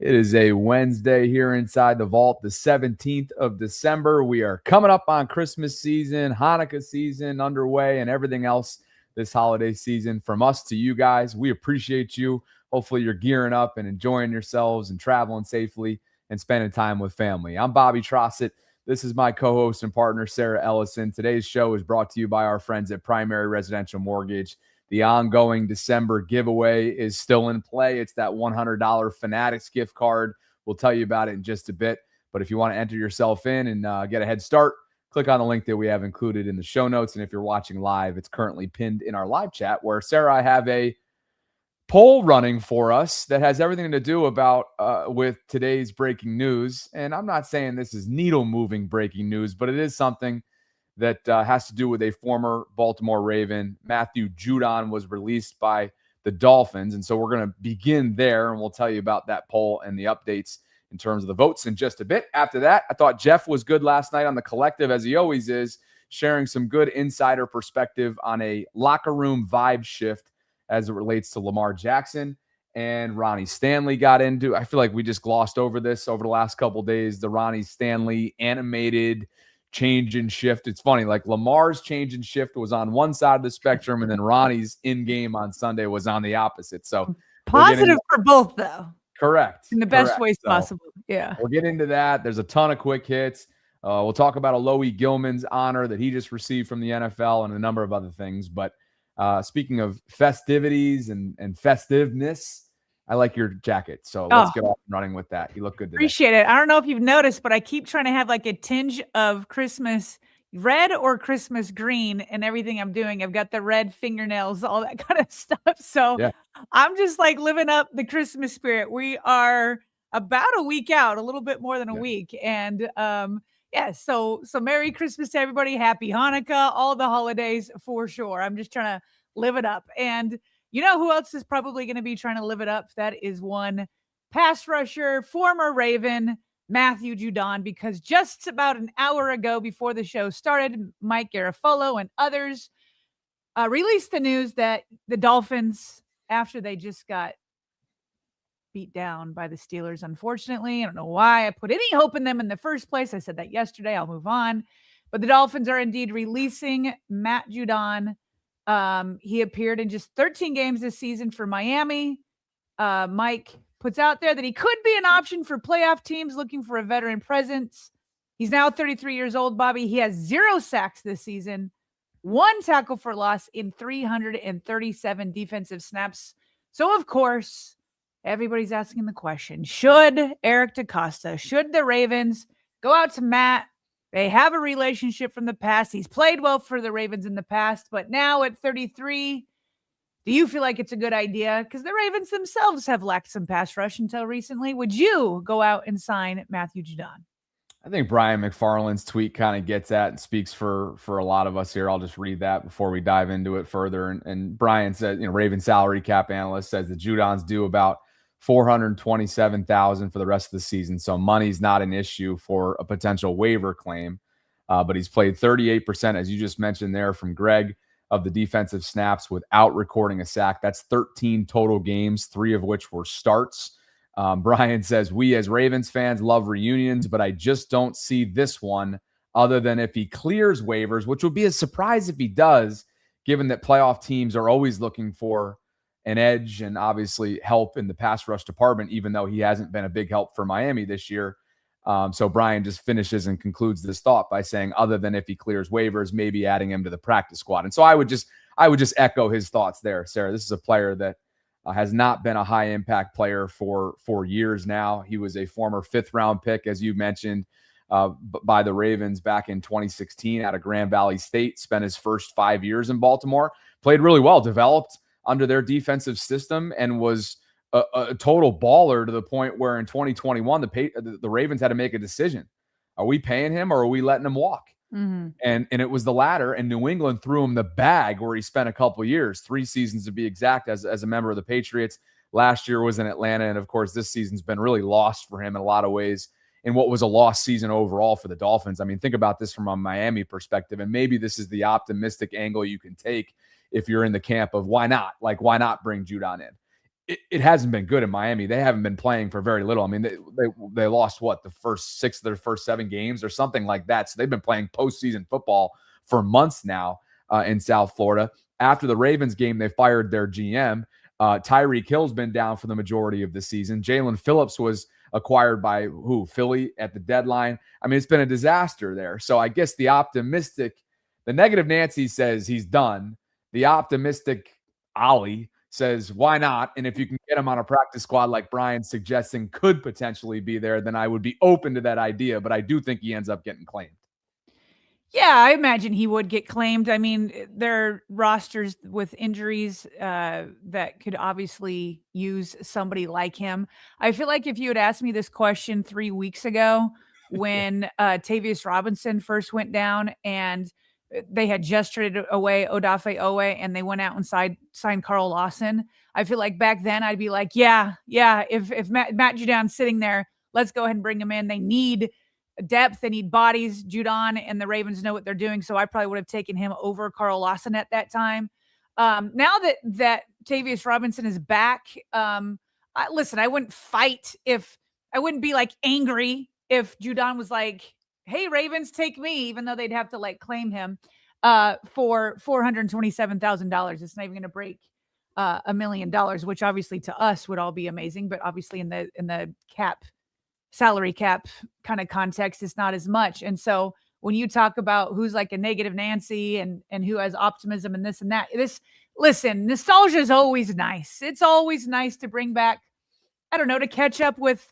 It is a Wednesday here inside the vault, the 17th of December. We are coming up on Christmas season, Hanukkah season underway, and everything else this holiday season. From us to you guys, we appreciate you. Hopefully you're gearing up and enjoying yourselves and traveling safely and spending time with family. I'm Bobby Trossett. This is my co-host and partner, Sarah Ellison. Today's show is brought to you by our friends at Primary Residential Mortgage. The ongoing December giveaway is still in play. It's that $100 Fanatics gift card. We'll tell you about it in just a bit. But if you want to enter yourself in and get a head start, click on the link that we have included in the show notes. And if you're watching live, it's currently pinned in our live chat where Sarah, I have a poll running for us that has everything to do about with today's breaking news. And I'm not saying this is needle-moving breaking news, but it is something that has to do with a former Baltimore Raven. Matthew Judon was released by the Dolphins. And so we're going to begin there, and we'll tell you about that poll and the updates in terms of the votes in just a bit. After that, I thought Jeff was good last night on the collective, as he always is, sharing some good insider perspective on a locker room vibe shift as it relates to Lamar Jackson. And Ronnie Stanley got into, I feel like we just glossed over this over the last couple of days, the Ronnie Stanley animated change and shift. It's funny, like Lamar's change and shift was on one side of the spectrum, and then Ronnie's in-game on Sunday was on the opposite. So positive for both, though. Correct. In the best ways possible. Yeah. We'll get into that. There's a ton of quick hits. We'll talk about Alohi Gilman's honor that he just received from the NFL and a number of other things. But speaking of festivities and festiveness, I like your jacket. So let's get off and running with that. You look good today. Appreciate it. I don't know if you've noticed, but I keep trying to have like a tinge of Christmas red or Christmas green in everything I'm doing. I've got the red fingernails, all that kind of stuff. So yeah. I'm just like living up the Christmas spirit. We are about a week out, a little bit more than a week. And so Merry Christmas to everybody. Happy Hanukkah, all the holidays for sure. I'm just trying to live it up. And you know who else is probably going to be trying to live it up? That is one pass rusher, former Raven, Matthew Judon, because just about an hour ago before the show started, Mike Garafolo and others released the news that the Dolphins, after they just got beat down by the Steelers, unfortunately, I don't know why I put any hope in them in the first place. I said that yesterday. I'll move on. But the Dolphins are indeed releasing Matt Judon. He appeared in just 13 games this season for Miami. Mike puts out there that he could be an option for playoff teams looking for a veteran presence. He's now 33 years old, Bobby. He has 0 sacks this season, 1 tackle for loss in 337 defensive snaps. So, of course, everybody's asking the question, should Eric DeCosta, should the Ravens go out to Matt? They have a relationship from the past. He's played well for the Ravens in the past, but now at 33, do you feel like it's a good idea? Because the Ravens themselves have lacked some pass rush until recently. Would you go out and sign Matthew Judon? I think Brian McFarland's tweet kind of gets at and speaks for a lot of us here. I'll just read that before we dive into it further. And Brian said, Raven salary cap analyst says the Judon's due about $427,000 for the rest of the season. So money's not an issue for a potential waiver claim. But he's played 38%, as you just mentioned there from Greg, of the defensive snaps without recording a sack. That's 13 total games, 3 of which were starts. Brian says, we as Ravens fans love reunions, but I just don't see this one other than if he clears waivers, which would be a surprise if he does, given that playoff teams are always looking for an edge and obviously help in the pass rush department, even though he hasn't been a big help for Miami this year. So Brian just finishes and concludes this thought by saying, other than if he clears waivers, maybe adding him to the practice squad. And so I would just echo his thoughts there, Sarah. This is a player that has not been a high impact player for years now. He was a former 5th round pick, as you mentioned, by the Ravens back in 2016 out of Grand Valley State, spent his first 5 years in Baltimore, played really well, developed under their defensive system, and was a total baller to the point where in 2021, the Ravens had to make a decision. Are we paying him or are we letting him walk? Mm-hmm. And it was the latter, and New England threw him the bag where he spent a couple of years, 3 seasons to be exact, as a member of the Patriots. Last year was in Atlanta, and of course this season's been really lost for him in a lot of ways in what was a lost season overall for the Dolphins. I mean, think about this from a Miami perspective, and maybe this is the optimistic angle you can take if you're in the camp of why not? Like, why not bring Judon in? it hasn't been good in Miami. They haven't been playing for very little. I mean, they lost the first 6 of their first 7 games or something like that. So they've been playing postseason football for months now in South Florida. After the Ravens game, they fired their GM. Tyreek Hill's been down for the majority of the season. Jalen Phillips was acquired by Philly at the deadline. I mean, it's been a disaster there. So I guess the negative Nancy says he's done. The optimistic Ollie says, why not? And if you can get him on a practice squad like Brian's suggesting could potentially be there, then I would be open to that idea. But I do think he ends up getting claimed. Yeah, I imagine he would get claimed. I mean, there are rosters with injuries that could obviously use somebody like him. I feel like if you had asked me this question 3 weeks ago when Tavius Robinson first went down and they had just traded away Odafe Owe and they went out and signed Carl Lawson, I feel like back then I'd be like, yeah, if Matt Judon's sitting there, let's go ahead and bring him in. They need depth, they need bodies. Judon and the Ravens know what they're doing, so I probably would have taken him over Carl Lawson at that time. Now that Tavius Robinson is back, I wouldn't fight I wouldn't be like angry if Judon was like, hey, Ravens, take me, even though they'd have to like claim him for $427,000. It's not even going to break $1 million, which obviously to us would all be amazing, but obviously in the salary cap kind of context, it's not as much. And so when you talk about who's like a negative Nancy and who has optimism and this and that, listen, nostalgia is always nice. It's always nice to bring back, I don't know, to catch up with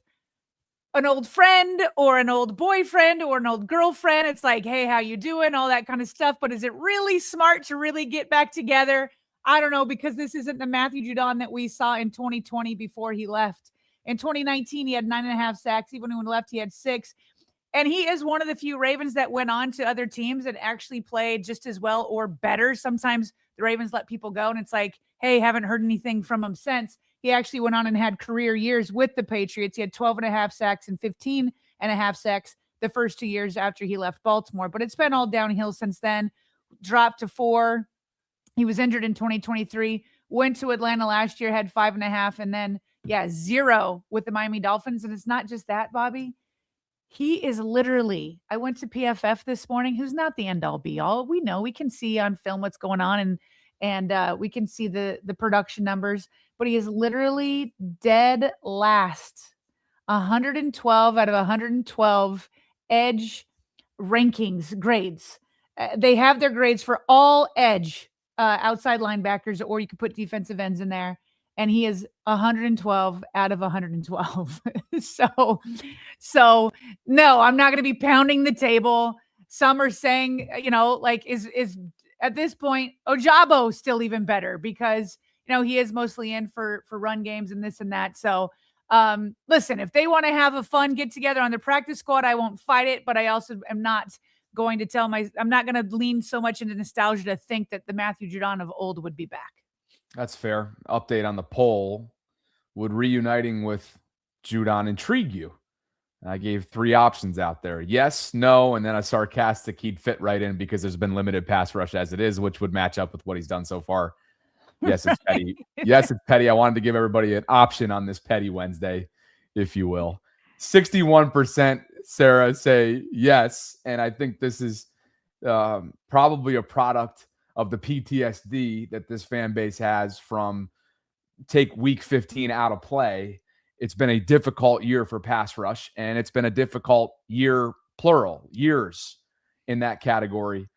an old friend or an old boyfriend or an old girlfriend. It's like, hey, how you doing? All that kind of stuff. But is it really smart to really get back together? I don't know, because this isn't the Matthew Judon that we saw in 2020 before he left. In 2019, he had 9.5 sacks. Even when he left, he had 6. And he is one of the few Ravens that went on to other teams and actually played just as well or better. Sometimes the Ravens let people go, and it's like, hey, haven't heard anything from him since. He actually went on and had career years with the Patriots. He had 12.5 sacks and 15.5 sacks the first 2 years after he left Baltimore. But it's been all downhill since then. Dropped to 4. He was injured in 2023. Went to Atlanta last year, had 5.5, and then 0 with the Miami Dolphins. And it's not just that, Bobby. He is literally, I went to PFF this morning, who's not the end all be all. We know, we can see on film what's going on and we can see the production numbers, but he is literally dead last. 112 out of 112 edge rankings grades. They have their grades for all edge outside linebackers, or you could put defensive ends in there. And he is 112 out of 112. So no, I'm not going to be pounding the table. Some are saying, like is at this point Ojabo still even better because he is mostly in for run games and this and that. So listen, if they want to have a fun get together on the practice squad, I won't fight it. But I also am not going to I'm not going to lean so much into nostalgia to think that the Matthew Judon of old would be back. That's fair. Update on the poll. Would reuniting with Judon intrigue you? I gave 3 options out there. Yes, no, and then a sarcastic he'd fit right in because there's been limited pass rush as it is, which would match up with what he's done so far. Yes, it's petty. Yes, it's petty. I wanted to give everybody an option on this Petty Wednesday, if you will. 61%, Sarah, say yes, and I think this is probably a product of the PTSD that this fan base has from take week 15 out of play. It's been a difficult year for pass rush, and it's been a difficult year, plural, years in that category.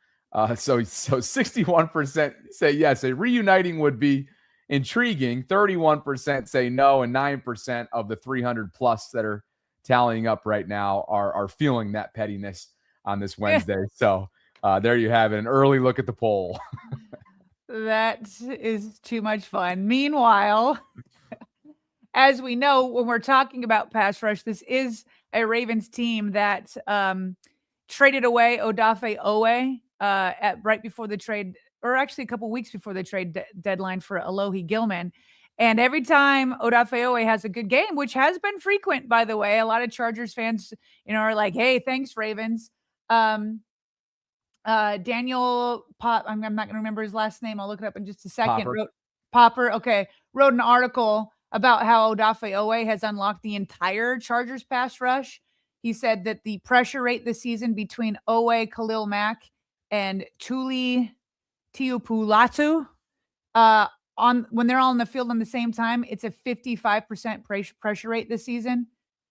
So 61% say yes, a reuniting would be intriguing. 31% say no, and 9% of the 300 plus that are tallying up right now are feeling that pettiness on this Wednesday. So there you have it, an early look at the poll. That is too much fun. Meanwhile, as we know, when we're talking about pass rush, this is a Ravens team that traded away Odafe Owe right before the trade, or actually a couple weeks before the trade deadline for Alohi Gilman. And every time Odafe Owe has a good game, which has been frequent, by the way, a lot of Chargers fans, are like, hey, thanks, Ravens. Daniel Pop, I'm not going to remember his last name. I'll look it up in just a second. Popper. Popper, okay, wrote an article about how Odafe Owe has unlocked the entire Chargers pass rush. He said that the pressure rate this season between Owe, Khalil Mack, and Tuli Tiupulatu, when they're all in the field on the same time, it's a 55% pressure rate this season.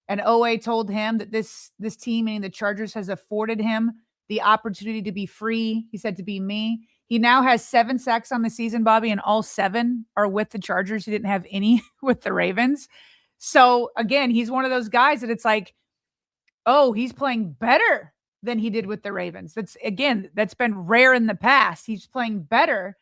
And Owe told him that this team, meaning the Chargers, has afforded him the opportunity to be free. He said, to be me. He now has 7 sacks on the season, Bobby, and all 7 are with the Chargers. He didn't have any with the Ravens. So again, he's one of those guys that it's like, oh, he's playing better than he did with the Ravens. That's been rare in the past. He's playing better.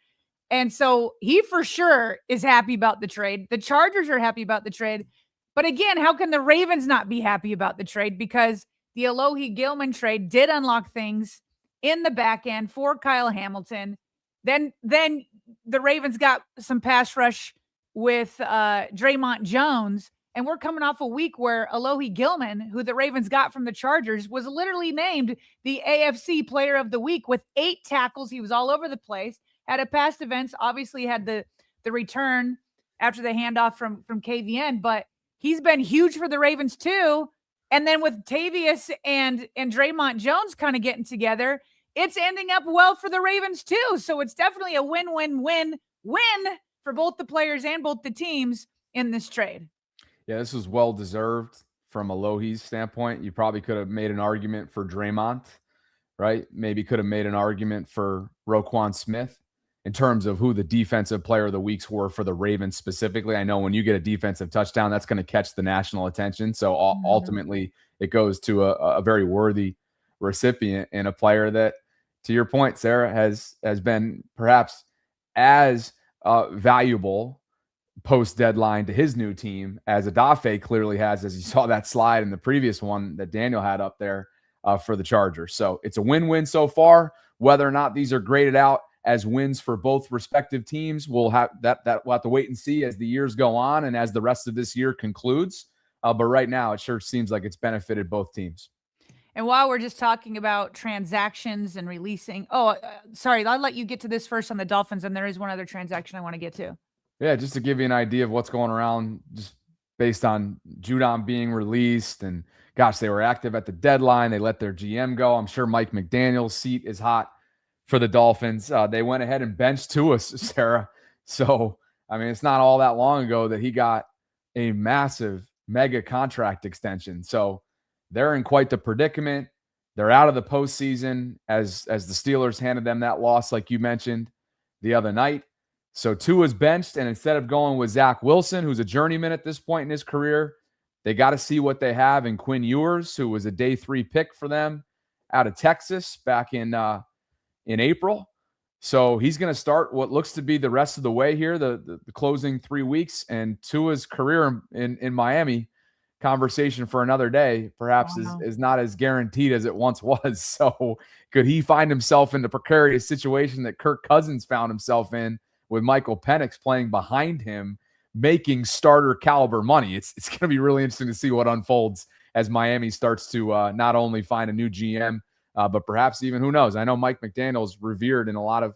And so he for sure is happy about the trade. The Chargers are happy about the trade. But again, how can the Ravens not be happy about the trade? Because the Alohi Gilman trade did unlock things in the back end for Kyle Hamilton. Then the Ravens got some pass rush with Dre'Mont Jones. And we're coming off a week where Alohi Gilman, who the Ravens got from the Chargers, was literally named the AFC Player of the Week with 8 tackles. He was all over the place, had a past events, obviously had the return after the handoff from KVN, but he's been huge for the Ravens too. And then with Tavius and Dre'Mont Jones kind of getting together, it's ending up well for the Ravens too. So it's definitely a win-win-win-win for both the players and both the teams in this trade. Yeah, this was well-deserved from Alohi's standpoint. You probably could have made an argument for Dre'Mont, right? Maybe could have made an argument for Roquan Smith in terms of who the defensive player of the weeks were for the Ravens specifically. I know when you get a defensive touchdown, that's going to catch the national attention. So ultimately, it goes to a very worthy recipient and a player that, to your point, Sarah, has been perhaps as valuable post-deadline to his new team as Odafe clearly has, as you saw that slide in the previous one that Daniel had up there for the Chargers. So it's a win-win so far. Whether or not these are graded out as wins for both respective teams, we'll have we'll have to wait and see as the years go on and as the rest of this year concludes. But right now, it sure seems like it's benefited both teams. And while we're just talking about transactions and releasing, sorry, I'll let you get to this first on the Dolphins, and there is one other transaction I want to get to. Yeah, just to give you an idea of what's going around, just based on Judon being released, and gosh, they were active at the deadline. They let their GM go. I'm sure Mike McDaniel's seat is hot for the Dolphins. They went ahead and benched Tua, Sarah. So, I mean, it's not all that long ago that he got a massive mega contract extension. So they're in quite the predicament. They're out of the postseason as the Steelers handed them that loss, like you mentioned the other night. So Tua's benched, and instead of going with Zach Wilson, who's a journeyman at this point in his career, they got to see what they have in Quinn Ewers, who was a day 3 pick for them out of Texas back in April. So he's going to start what looks to be the rest of the way here, the closing 3 weeks. And Tua's career in Miami, conversation for another day, perhaps is not as guaranteed as it once was. So could he find himself in the precarious situation that Kirk Cousins found himself in, with Michael Penix playing behind him, making starter caliber money? It's going to be really interesting to see what unfolds as Miami starts to not only find a new GM, but perhaps even, who knows? I know Mike McDaniel's revered in a lot of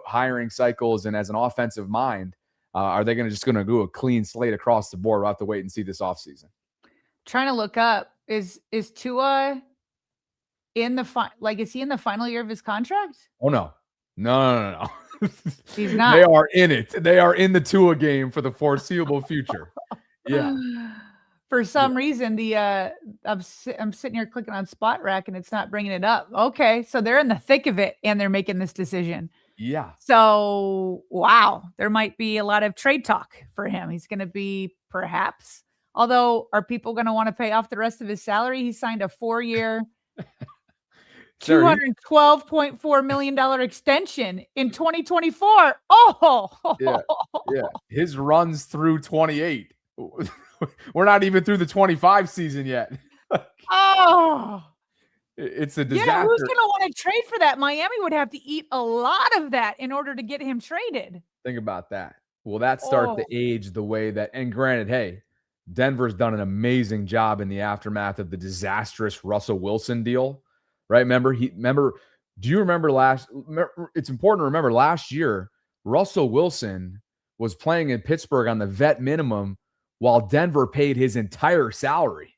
hiring cycles and as an offensive mind. Are they just going to do a clean slate across the board? We'll have to wait and see this offseason. Trying to look up, is Tua in the is he in the final year of his contract? Oh no. He's not. They are in it. They are in the Tua game for the foreseeable future. Yeah. For some reason, I'm sitting here clicking on Spot Rack and it's not bringing it up. Okay, so they're in the thick of it and they're making this decision. Yeah. So, wow, there might be a lot of trade talk for him. He's going to be perhaps. Although, are people going to want to pay off the rest of his salary? He signed a 4-year, $212.4 million extension in 2024. Oh, yeah. His runs through 28. We're not even through the 25 season yet. It's a disaster. Yeah, who's going to want to trade for that? Miami would have to eat a lot of that in order to get him traded. Think about that. Will that start to age the way that, and granted, hey, Denver's done an amazing job in the aftermath of the disastrous Russell Wilson deal, right? Do you remember it's important to remember last year, Russell Wilson was playing in Pittsburgh on the vet minimum while Denver paid his entire salary.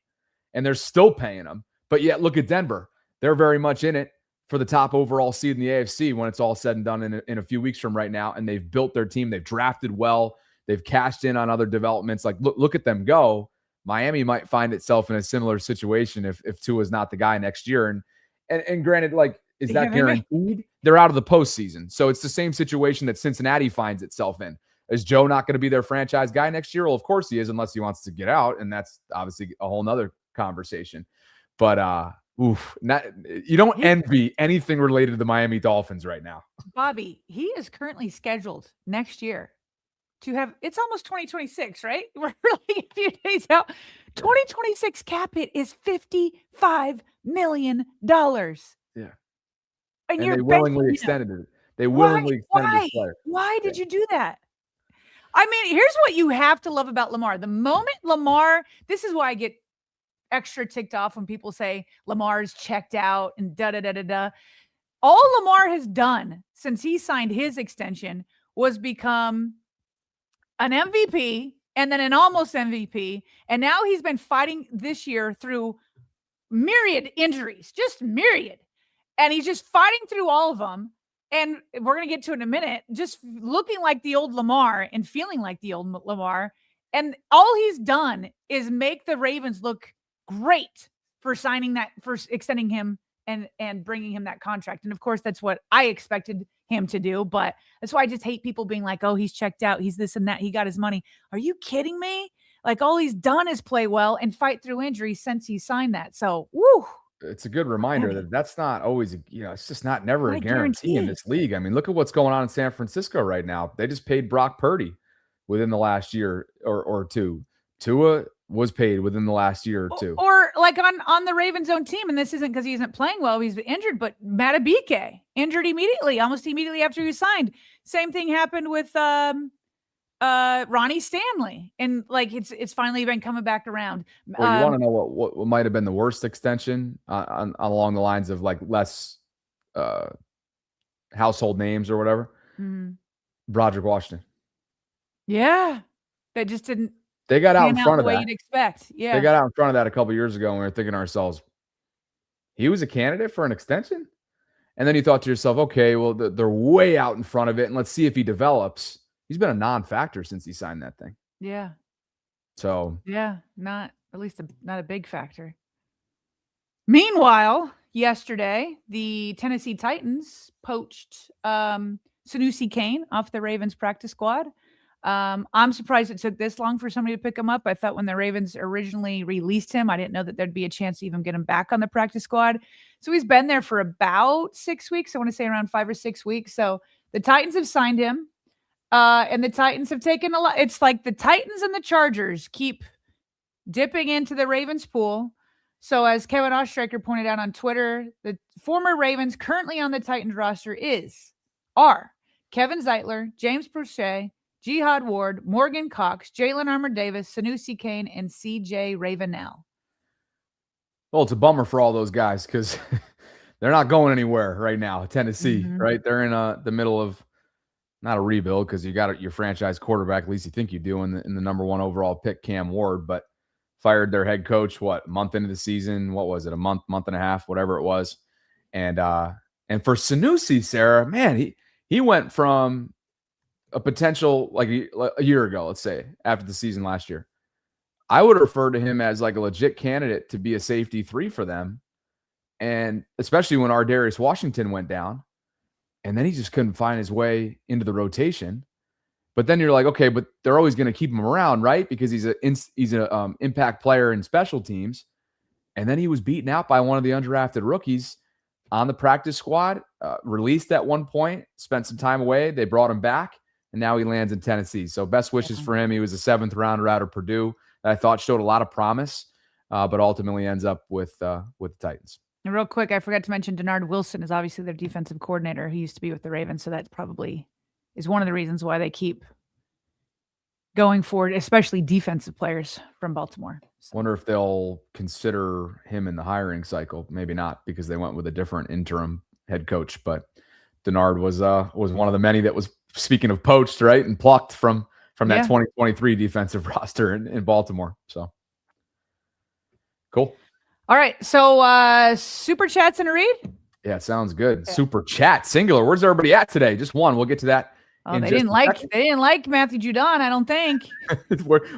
And they're still paying him. But yet, look at Denver. They're very much in it for the top overall seed in the AFC when it's all said and done in a few weeks from right now. And they've built their team. They've drafted well. They've cashed in on other developments. Like, look at them go. Miami might find itself in a similar situation if Tua's not the guy next year. And granted, like, is that guaranteed? They're out of the postseason. So it's the same situation that Cincinnati finds itself in. Is Joe not going to be their franchise guy next year? Well, of course he is, unless he wants to get out. And that's obviously a whole nother conversation. But you don't envy anything related to the Miami Dolphins right now. Bobby, he is currently scheduled next year to have, it's almost 2026, right? We're really a few days out. 2026 cap hit is $55 million. Yeah. And they willingly extended it. They willingly extended this player. Why did you do that? I mean, here's what you have to love about Lamar. The moment Lamar, this is why I get extra ticked off when people say Lamar's checked out and da-da-da-da-da. All Lamar has done since he signed his extension was become an MVP and then an almost MVP. And now he's been fighting this year through myriad injuries, just myriad. And he's just fighting through all of them. And we're going to get to it in a minute, just looking like the old Lamar and feeling like the old Lamar. And all he's done is make the Ravens look great for signing that, for extending him and bringing him that contract. And of course, that's what I expected him to do. But that's why I just hate people being like, oh, he's checked out. He's this and that. He got his money. Are you kidding me? Like, all he's done is play well and fight through injuries since he signed that. So, woo. It's a good reminder that that's not always, it's just never a guarantee in this league. I mean, look at what's going on in San Francisco right now. They just paid Brock Purdy within the last year or two. Tua was paid within the last year or two. Or like on the Ravens' own team, and this isn't because he isn't playing well, he's injured, but Matabike injured almost immediately after he signed. Same thing happened with Ronnie Stanley, and like it's finally been coming back around. Well, you want to know what might have been the worst extension along the lines of like less household names or whatever? Mm-hmm. Broderick Washington. Yeah, that just didn't. They got out in front of that. You'd expect. Yeah, they got out in front of that a couple years ago, and we were thinking to ourselves, he was a candidate for an extension, and then you thought to yourself, okay, well they're way out in front of it, and let's see if he develops. He's been a non-factor since he signed that thing. Yeah. So. Yeah, not a big factor. Meanwhile, yesterday, the Tennessee Titans poached Sanusi Kane off the Ravens practice squad. I'm surprised it took this long for somebody to pick him up. I thought when the Ravens originally released him, I didn't know that there'd be a chance to even get him back on the practice squad. So he's been there for about 6 weeks. I want to say around 5 or 6 weeks. So the Titans have signed him. And the Titans have taken a lot. It's like the Titans and the Chargers keep dipping into the Ravens pool. So as Kevin Ostreicher pointed out on Twitter, the former Ravens currently on the Titans roster are Kevin Zeitler, James Prochet, Jihad Ward, Morgan Cox, Jalen Armour-Davis, Sanusi Kane, and CJ Ravenel. Well, it's a bummer for all those guys because they're not going anywhere right now. Tennessee, right? They're in the middle of not a rebuild because you got your franchise quarterback, at least you think you do, in the number 1 overall pick, Cam Ward, but fired their head coach, a month into the season? What was it, a month and a half, whatever it was. And for Sanusi, Sarah, man, he went from a potential, like a year ago, let's say, after the season last year, I would refer to him as like a legit candidate to be a safety 3 for them. And especially when Ardarius Washington went down. And then he just couldn't find his way into the rotation. But then you're like, okay, but they're always going to keep him around, right? Because he's an impact player in special teams. And then he was beaten out by one of the undrafted rookies on the practice squad, released at one point, spent some time away. They brought him back, and now he lands in Tennessee. So best wishes for him. He was a 7th rounder out of Purdue that I thought showed a lot of promise, but ultimately ends up with the Titans. And real quick, I forgot to mention Denard Wilson is obviously their defensive coordinator. He used to be with the Ravens, so that probably is one of the reasons why they keep going forward, especially defensive players from Baltimore. So. Wonder if they'll consider him in the hiring cycle. Maybe not, because they went with a different interim head coach. But Denard was one of the many that was speaking of poached, right, and plucked from that 2023 defensive roster in Baltimore. So cool. All right. So super chats and a read? Yeah, sounds good. Yeah. Super chat, singular. Where's everybody at today? Just one. We'll get to that. Oh, they didn't like Matthew Judon, I don't think.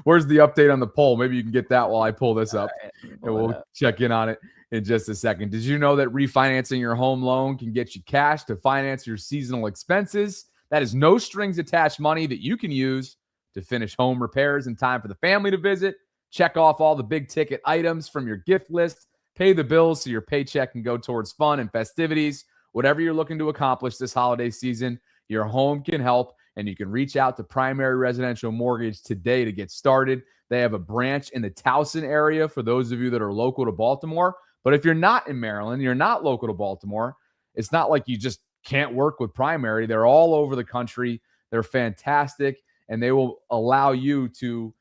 Where's the update on the poll? Maybe you can get that while I pull this up, and we'll check in on it in just a second. Did you know that refinancing your home loan can get you cash to finance your seasonal expenses? That is no strings attached money that you can use to finish home repairs in time for the family to visit, check off all the big ticket items from your gift list, pay the bills so your paycheck can go towards fun and festivities. Whatever you're looking to accomplish this holiday season, your home can help, and you can reach out to Primary Residential Mortgage today to get started. They have a branch in the Towson area for those of you that are local to Baltimore. But if you're not in Maryland, you're not local to Baltimore, it's not like you just can't work with Primary. They're all over the country. They're fantastic, and they will allow you to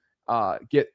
get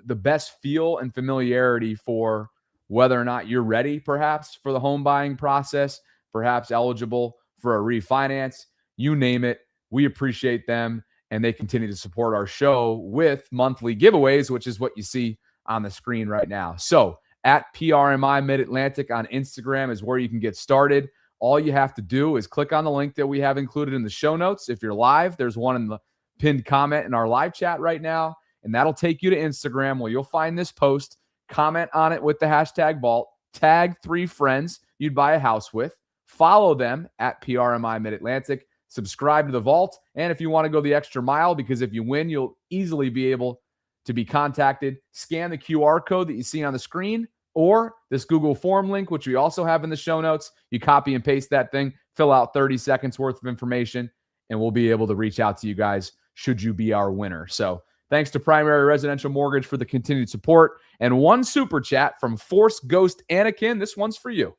the best feel and familiarity for whether or not you're ready, perhaps, for the home buying process, perhaps eligible for a refinance, you name it. We appreciate them, and they continue to support our show with monthly giveaways, which is what you see on the screen right now. So at PRMI Mid-Atlantic on Instagram is where you can get started. All you have to do is click on the link that we have included in the show notes. If you're live, there's one in the pinned comment in our live chat right now, and that'll take you to Instagram where you'll find this post. Comment on it with the hashtag Vault. Tag 3 friends you'd buy a house with. Follow them at PRMI Mid-Atlantic. Subscribe to the Vault. And if you want to go the extra mile, because if you win, you'll easily be able to be contacted, scan the QR code that you see on the screen or this Google form link, which we also have in the show notes. You copy and paste that thing, fill out 30 seconds worth of information, and we'll be able to reach out to you guys should you be our winner. So thanks to Primary Residential Mortgage for the continued support. And one super chat from Force Ghost Anakin. This one's for you.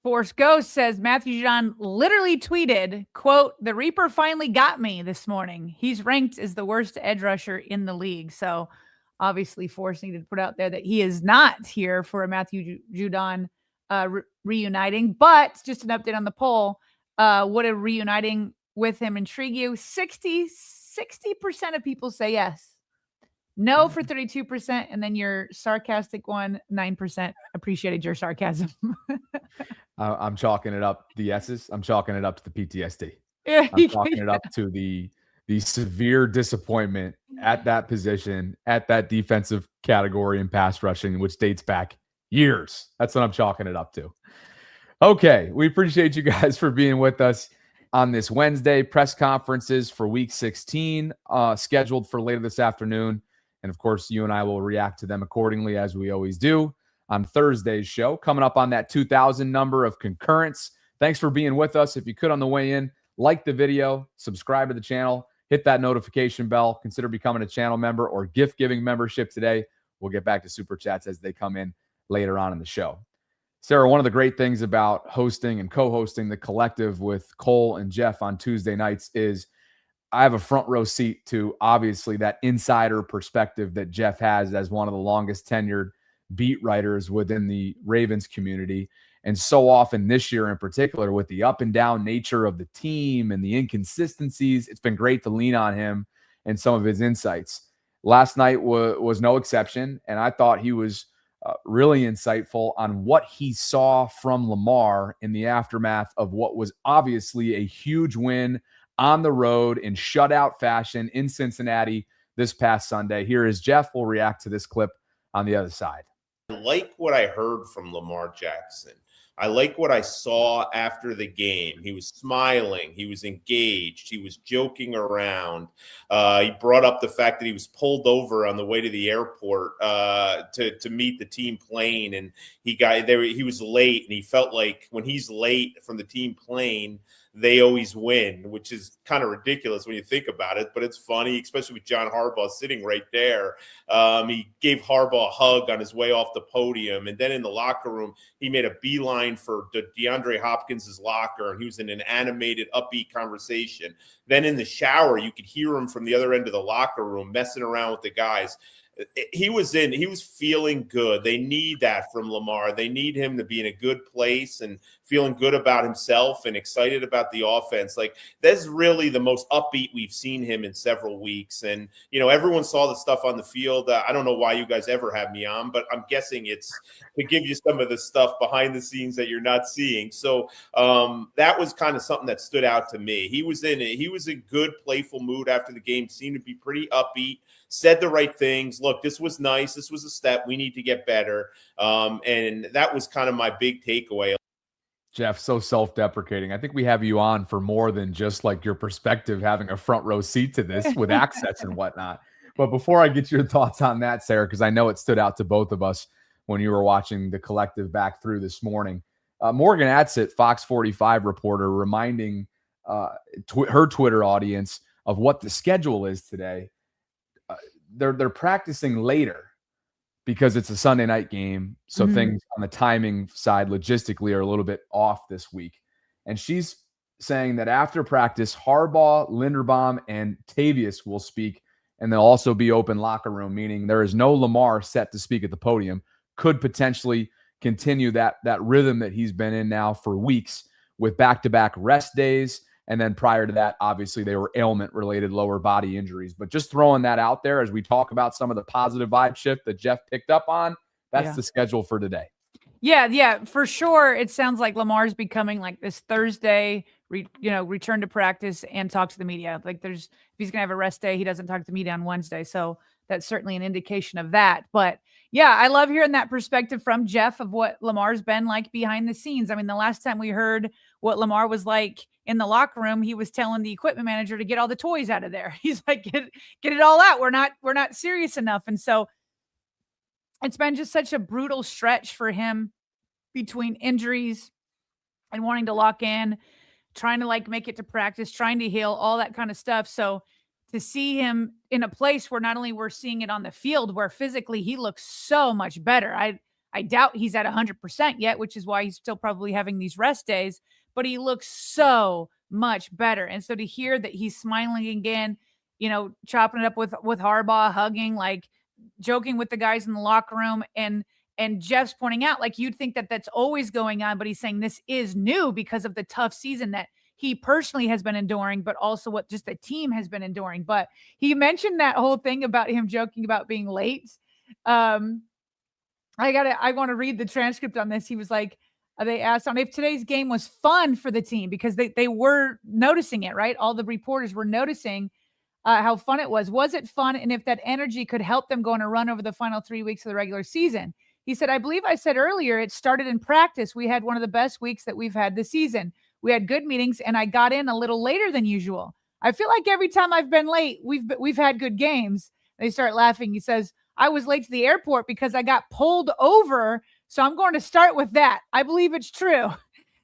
Force Ghost says, Matthew Judon literally tweeted, quote, "The Reaper finally got me this morning. He's ranked as the worst edge rusher in the league." So obviously Force needed to put out there that he is not here for a Matthew Judon reuniting. But just an update on the poll. Would a reuniting with him intrigue you? 60% of people say yes. No for 32%, and then your sarcastic one, 9%. Appreciated your sarcasm. I'm chalking it up the S's. I'm chalking it up to the PTSD. I'm chalking it up to the severe disappointment at that position, at that defensive category in pass rushing, which dates back years. That's what I'm chalking it up to. Okay, we appreciate you guys for being with us on this Wednesday. Press conferences for Week 16 scheduled for later this afternoon. And, of course, you and I will react to them accordingly, as we always do on Thursday's show. Coming up on that 2,000 number of concurrents. Thanks for being with us. If you could on the way in, like the video, subscribe to the channel, hit that notification bell, consider becoming a channel member or gift-giving membership today. We'll get back to Super Chats as they come in later on in the show. Sarah, one of the great things about hosting and co-hosting the collective with Cole and Jeff on Tuesday nights is I have a front row seat to obviously that insider perspective that Jeff has as one of the longest tenured beat writers within the Ravens community. And so often this year in particular, with the up and down nature of the team and the inconsistencies, it's been great to lean on him and some of his insights. Last night was no exception, and I thought he was really insightful on what he saw from Lamar in the aftermath of what was obviously a huge win on the road in shutout fashion in Cincinnati this past Sunday. Here is Jeff. We'll react to this clip on the other side. I like what I heard from Lamar Jackson. I like what I saw after the game. He was smiling. He was engaged. He was joking around. He brought up the fact that he was pulled over on the way to the airport to meet the team plane, and he was late, and he felt like when he's late from the team plane, they always win, which is kind of ridiculous when you think about it, but it's funny, especially with John Harbaugh sitting right there. He gave Harbaugh a hug on his way off the podium, and then in the locker room, he made a beeline for DeAndre Hopkins' locker, and he was in an animated, upbeat conversation. Then in the shower, you could hear him from the other end of the locker room messing around with the guys. he was feeling good. They need that from Lamar. They need him to be in a good place and feeling good about himself and excited about the offense. Like, that's really the most upbeat we've seen him in several weeks. And, everyone saw the stuff on the field. I don't know why you guys ever have me on, but I'm guessing it's to give you some of the stuff behind the scenes that you're not seeing. So that was kind of something that stood out to me. He was in a good, playful mood after the game, seemed to be pretty upbeat, said the right things. Look, this was nice. This was a step. We need to get better. And that was kind of my big takeaway. Jeff, so self-deprecating. I think we have you on for more than just like your perspective, having a front row seat to this with accents and whatnot. But before I get your thoughts on that, Sarah, because I know it stood out to both of us when you were watching the collective back through this morning. Morgan Atzett, Fox 45 reporter, reminding her Twitter audience of what the schedule is today. They're practicing later because it's a Sunday night game. So things on the timing side logistically are a little bit off this week. And she's saying that after practice, Harbaugh, Linderbaum, and Tavius will speak, and they'll also be open locker room, meaning there is no Lamar set to speak at the podium. Could potentially continue that rhythm that he's been in now for weeks with back-to-back rest days. And then prior to that, obviously, they were ailment-related lower body injuries. But just throwing that out there as we talk about some of the positive vibe shift that Jeff picked up on, that's the schedule for today. Yeah, for sure. It sounds like Lamar's becoming like this Thursday, return to practice and talk to the media. Like if he's going to have a rest day, he doesn't talk to the media on Wednesday. So that's certainly an indication of that. But yeah, I love hearing that perspective from Jeff of what Lamar's been like behind the scenes. I mean, the last time we heard what Lamar was like in the locker room, he was telling the equipment manager to get all the toys out of there. He's like, get it all out. We're not serious enough. And so it's been just such a brutal stretch for him between injuries and wanting to lock in, trying to like make it to practice, trying to heal, all that kind of stuff. So to see him in a place where not only we're seeing it on the field, where physically he looks so much better. I doubt he's at 100% yet, which is why he's still probably having these rest days, but he looks so much better. And so to hear that he's smiling again, chopping it up with Harbaugh, hugging, like joking with the guys in the locker room, and Jeff's pointing out, like, you'd think that that's always going on, but he's saying this is new because of the tough season that he personally has been enduring, but also what just the team has been enduring. But he mentioned that whole thing about him joking about being late. I want to read the transcript on this. He was like, they asked on if today's game was fun for the team, because they were noticing it, right? All the reporters were noticing how fun it was. Was it fun? And if that energy could help them go on a run over the final 3 weeks of the regular season. He said, I believe I said earlier, it started in practice. We had one of the best weeks that we've had this season. We had good meetings, and I got in a little later than usual. I feel like every time I've been late, we've had good games. They start laughing. He says, I was late to the airport because I got pulled over. So I'm going to start with that. I believe it's true.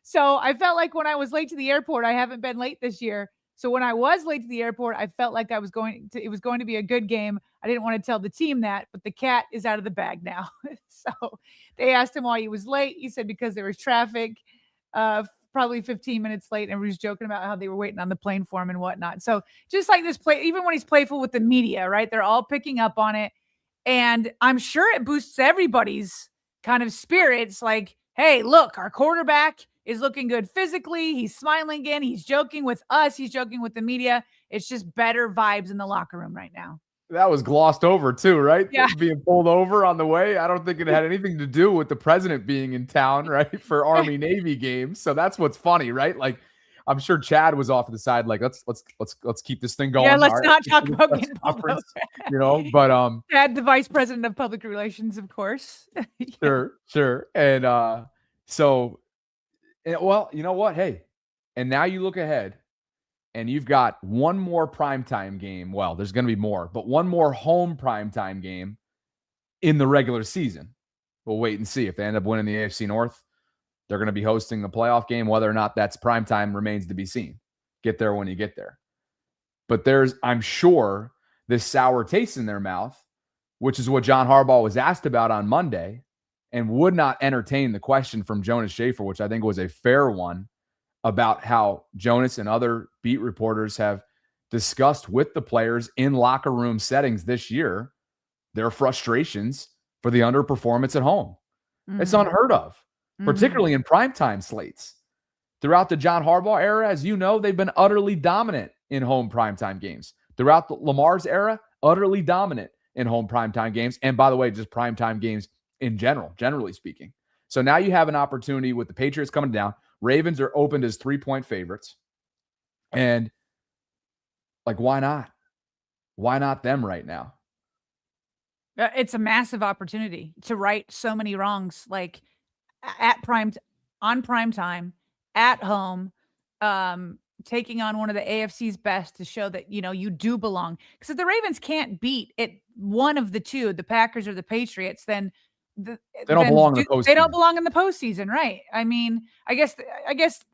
So I felt like when I was late to the airport, I haven't been late this year. So when I was late to the airport, I felt like it was going to be a good game. I didn't want to tell the team that, but the cat is out of the bag now. So they asked him why he was late. He said because there was traffic, probably 15 minutes late, and he was joking about how they were waiting on the plane for him and whatnot. So just like this play, even when he's playful with the media, right? They're all picking up on it. And I'm sure it boosts everybody's kind of spirits. Like, hey, look, our quarterback is looking good physically. He's smiling again. He's joking with us. He's joking with the media. It's just better vibes in the locker room right now. That was glossed over too, right? Yeah. Being pulled over on the way. I don't think it had anything to do with the president being in town, right? For Army Navy games. So that's what's funny, right? Like, I'm sure Chad was off to the side, like, let's keep this thing going. Yeah, let's not talk about getting pulled over. But Chad, the vice president of public relations, of course. Yeah. Sure. And well, you know what? Hey, and now you look ahead. And you've got one more primetime game. Well, there's going to be more, but one more home primetime game in the regular season. We'll wait and see. If they end up winning the AFC North, they're going to be hosting the playoff game. Whether or not that's primetime remains to be seen. Get there when you get there. But there's, I'm sure, this sour taste in their mouth, which is what John Harbaugh was asked about on Monday and would not entertain the question from Jonas Schaefer, which I think was a fair one, about how Jonas and other beat reporters have discussed with the players in locker room settings this year their frustrations for the underperformance at home. It's unheard of, particularly in primetime slates. Throughout the John Harbaugh era, as you know, they've been utterly dominant in home primetime games. Throughout Lamar's era, utterly dominant in home primetime games. And by the way, just primetime games in general, generally speaking. So now you have an opportunity with the Patriots coming down. Ravens are opened as 3-point favorites. And like, why not? Why not them right now? It's a massive opportunity to right so many wrongs, like on prime time, at home, taking on one of the AFC's best to show that, you do belong. Because if the Ravens can't beat one of the two, the Packers or the Patriots, then they don't belong in the postseason. They don't belong in the postseason, right? I mean, I guess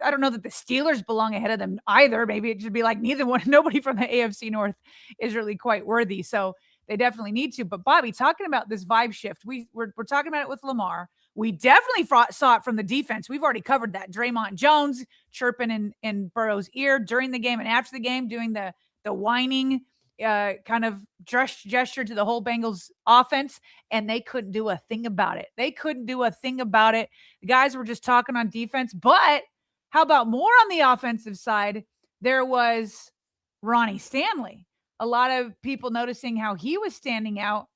I don't know that the Steelers belong ahead of them either. Maybe it should be like nobody from the AFC North is really quite worthy. So they definitely need to. But Bobby, talking about this vibe shift, we're talking about it with Lamar. We definitely saw it from the defense. We've already covered that. Dre'Mont Jones chirping in Burrow's ear during the game and after the game, doing the whining kind of gesture to the whole Bengals offense, and they couldn't do a thing about it. The guys were just talking on defense, but how about more on the offensive side? There was Ronnie Stanley. A lot of people noticing how he was standing out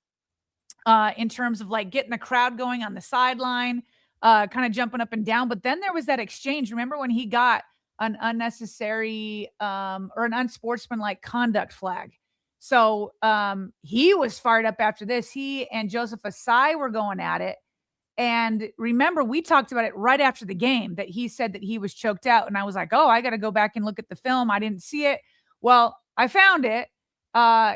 in terms of like getting the crowd going on the sideline, kind of jumping up and down. But then there was that exchange. Remember when he got an unnecessary or an unsportsmanlike conduct flag? So he was fired up after this. He and Joseph Asai were going at it. And remember, we talked about it right after the game that he said that he was choked out. And I was like, oh, I got to go back and look at the film. I didn't see it. Well, I found it.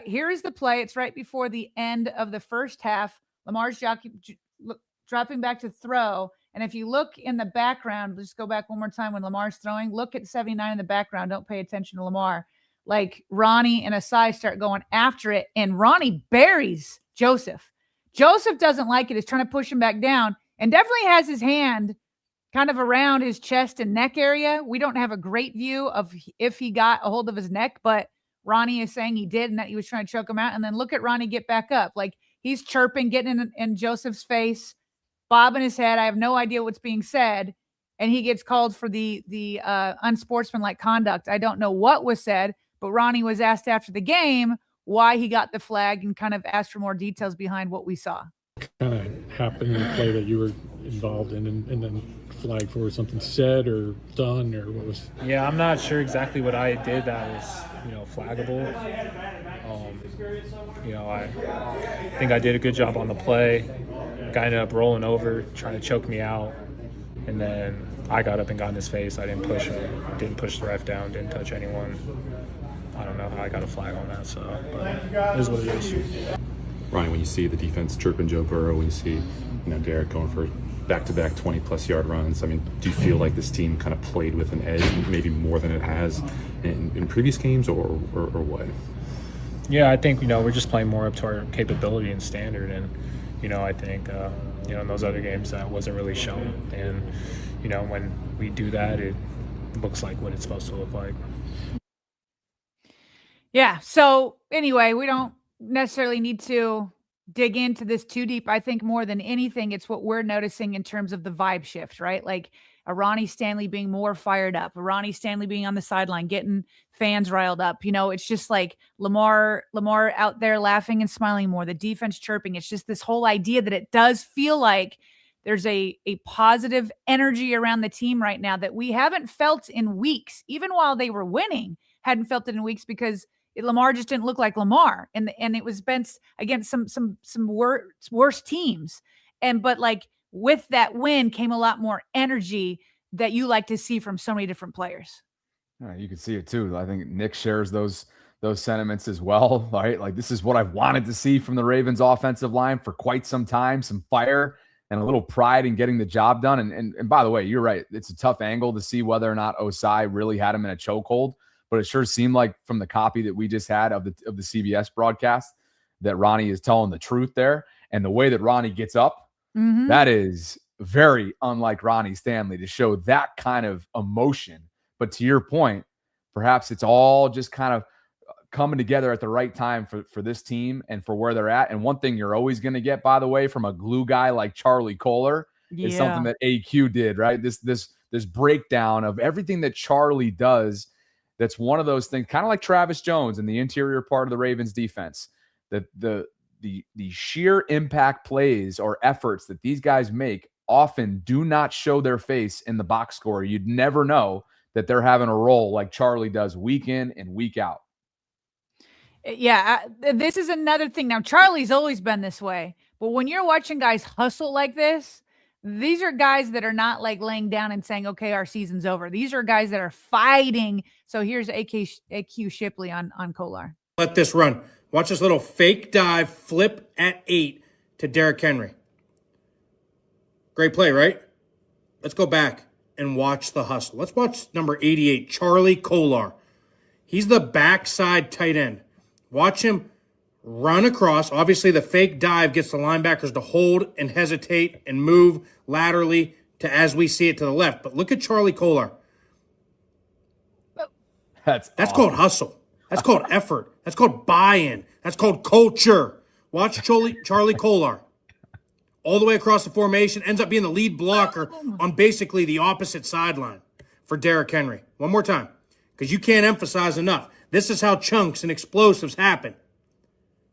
Here is the play. It's right before the end of the first half. Lamar's dropping back to throw. And if you look in the background, let's go back one more time when Lamar's throwing. Look at 79 in the background. Don't pay attention to Lamar. Like Ronnie and Asai start going after it, and Ronnie buries Joseph. Joseph doesn't like it. He's trying to push him back down and definitely has his hand kind of around his chest and neck area. We don't have a great view of if he got a hold of his neck, but Ronnie is saying he did and that he was trying to choke him out. And then look at Ronnie get back up. Like he's chirping, getting in Joseph's face, bobbing his head. I have no idea what's being said. And he gets called for the unsportsmanlike conduct. I don't know what was said, but Ronnie was asked after the game why he got the flag and kind of asked for more details behind what we saw. Kind of happened in the play that you were involved in and then flagged for something said or done or what was? Yeah, I'm not sure exactly what I did that was, flaggable. I think I did a good job on the play. The guy ended up rolling over, trying to choke me out. And then I got up and got in his face. I didn't push him, didn't push the ref down, didn't touch anyone. I don't know how I got a flag on that, but it is what it is. Ryan, when you see the defense chirping Joe Burrow, when you see Derek going for back-to-back 20-plus yard runs, I mean, do you feel like this team kind of played with an edge, maybe more than it has in previous games, or what? Yeah, I think we're just playing more up to our capability and standard, and I think in those other games that wasn't really shown, and when we do that, it looks like what it's supposed to look like. Yeah. So anyway, we don't necessarily need to dig into this too deep. I think more than anything, it's what we're noticing in terms of the vibe shift, right? Like a Ronnie Stanley being more fired up, a Ronnie Stanley being on the sideline, getting fans riled up. It's just like Lamar out there laughing and smiling more, the defense chirping. It's just this whole idea that it does feel like there's a positive energy around the team right now that we haven't felt in weeks, even while they were winning, hadn't felt it in weeks because Lamar just didn't look like Lamar, and it was been against some worse teams, but like with that win came a lot more energy that you like to see from so many different players. Yeah, you can see it too. I think Nick shares those sentiments as well, right? Like this is what I've wanted to see from the Ravens offensive line for quite some time, some fire and a little pride in getting the job done. And by the way, you're right. It's a tough angle to see whether or not Osai really had him in a chokehold. But it sure seemed like from the copy that we just had of the CBS broadcast that Ronnie is telling the truth there. And the way that Ronnie gets up, that is very unlike Ronnie Stanley to show that kind of emotion. But to your point, perhaps it's all just kind of coming together at the right time for this team and for where they're at. And one thing you're always going to get, by the way, from a glue guy like Charlie Kolar is something that AQ did, right? This breakdown of everything that Charlie does. That's one of those things, kind of like Travis Jones in the interior part of the Ravens defense, that the sheer impact plays or efforts that these guys make often do not show their face in the box score. You'd never know that they're having a role like Charlie does week in and week out. Yeah, this is another thing. Now, Charlie's always been this way, but when you're watching guys hustle like this, these are guys that are not like laying down and saying, okay, our season's over. These are guys that are fighting. So here's AQ Shipley on Kolar. Let this run. Watch this little fake dive flip at 8 to Derrick Henry. Great play, right? Let's go back and watch the hustle. Let's watch number 88, Charlie Kolar. He's the backside tight end. Watch him run across. Obviously, the fake dive gets the linebackers to hold and hesitate and move laterally to as we see it to the left. But look at Charlie Kolar. That's awesome. Called hustle. That's called effort. That's called buy-in. That's called culture. Watch Charlie Kolar. All the way across the formation, ends up being the lead blocker on basically the opposite sideline for Derrick Henry. One more time, because you can't emphasize enough. This is how chunks and explosives happen.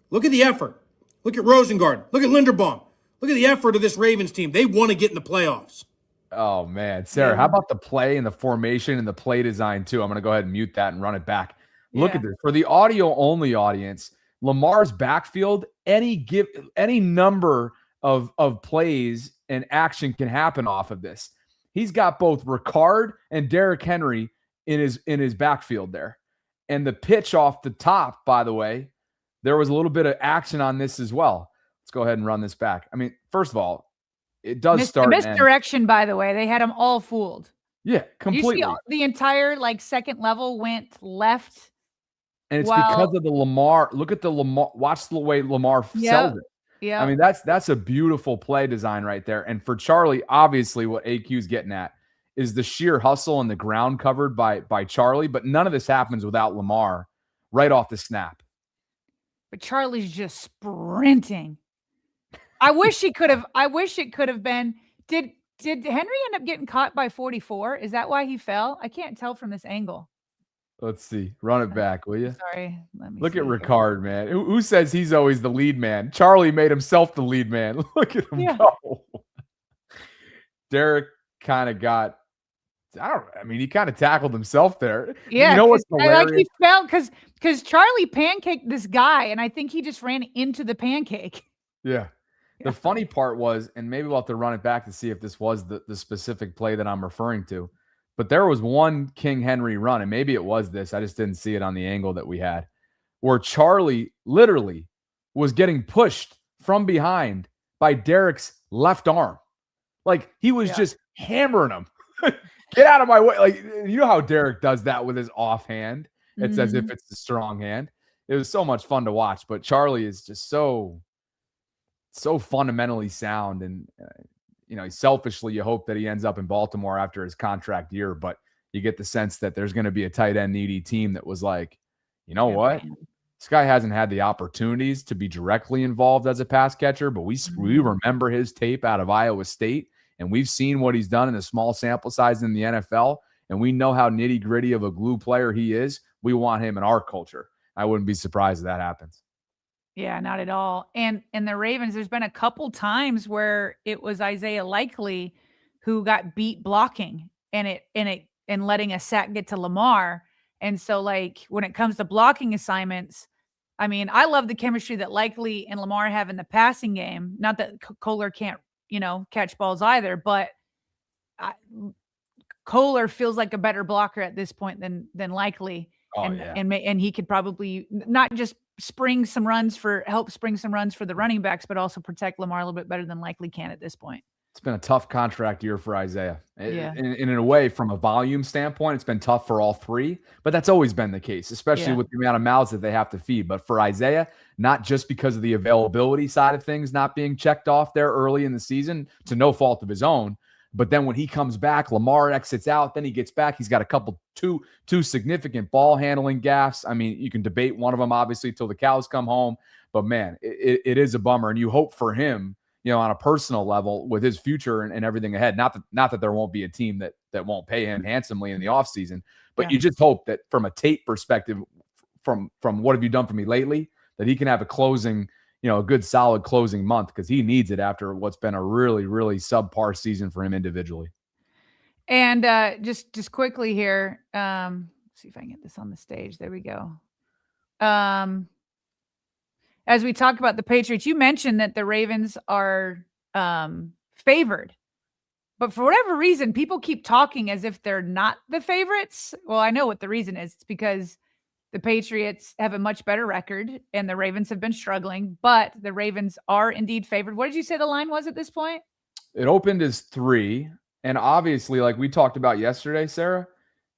Look at the effort. Look at Rosengard. Look at Linderbaum. Look at the effort of this Ravens team. They want to get in the playoffs. Oh, man. Sarah, how about the play and the formation and the play design, too? I'm going to go ahead and mute that and run it back. Look at this. For the audio-only audience, Lamar's backfield, any number of plays and action can happen off of this. He's got both Ricard and Derrick Henry in his backfield there. And the pitch off the top, by the way, there was a little bit of action on this as well. Let's go ahead and run this back. I mean, first of all, it does start misdirection, by the way. They had them all fooled. Yeah, completely. You see the entire second level went left. And it's because of the Lamar. Look at the Lamar. Watch the way Lamar sells it. Yeah. I mean, that's a beautiful play design right there. And for Charlie, obviously what AQ's getting at is the sheer hustle and the ground covered by Charlie, but none of this happens without Lamar right off the snap. But Charlie's just sprinting. I wish it could have been. Did Henry end up getting caught by 44? Is that why he fell? I can't tell from this angle. Let's see. Run it back, will you? Sorry. Let me Look at Ricard, man. Who says he's always the lead man? Charlie made himself the lead man. Look at him go. Derrick kind of got, he kind of tackled himself there. Yeah. You know what's hilarious? He fell because Charlie pancaked this guy, and I think he just ran into the pancake. Yeah. The funny part was, and maybe we'll have to run it back to see if this was the specific play that I'm referring to. But there was one King Henry run, and maybe it was this. I just didn't see it on the angle that we had, where Charlie literally was getting pushed from behind by Derrick's left arm. Like, he was just hammering him. Get out of my way. Like, you know how Derrick does that with his offhand? It's as if it's the strong hand. It was so much fun to watch, but Charlie is just so fundamentally sound, and selfishly, you hope that he ends up in Baltimore after his contract year, but you get the sense that there's going to be a tight end needy team that was like, you know what? This guy hasn't had the opportunities to be directly involved as a pass catcher, but we remember his tape out of Iowa State, and we've seen what he's done in a small sample size in the NFL, and we know how nitty gritty of a glue player he is. We want him in our culture. I wouldn't be surprised if that happens. Yeah, not at all. And the Ravens, there's been a couple times where it was Isaiah Likely who got beat blocking and letting a sack get to Lamar. And so, when it comes to blocking assignments, I mean, I love the chemistry that Likely and Lamar have in the passing game. Not that Kolar can't, catch balls either, but Kolar feels like a better blocker at this point than Likely. And he could probably not just help spring some runs for the running backs, but also protect Lamar a little bit better than Likely can at this point. It's been a tough contract year for Isaiah. In a way, from a volume standpoint, it's been tough for all three, but that's always been the case, especially with the amount of mouths that they have to feed. But for Isaiah, not just because of the availability side of things not being checked off there early in the season to no fault of his own, But then when he comes back, Lamar exits out, then he gets back. He's got a couple, two significant ball handling gaffes. I mean, you can debate one of them, obviously, till the cows come home. But, man, it is a bummer. And you hope for him, on a personal level with his future and everything ahead. Not that there won't be a team that won't pay him handsomely in the offseason. But you just hope that from a Tate perspective, from what have you done for me lately, that he can have a closing – a good solid closing month, because he needs it after what's been a really, really subpar season for him individually. And just quickly here, see if I can get this on the stage. There we go. As we talk about the Patriots, you mentioned that the Ravens are favored, but for whatever reason, people keep talking as if they're not the favorites. Well, I know what the reason is. It's because the Patriots have a much better record and the Ravens have been struggling, but the Ravens are indeed favored. What did you say the line was at this point? It opened as 3. And obviously, like we talked about yesterday, Sarah,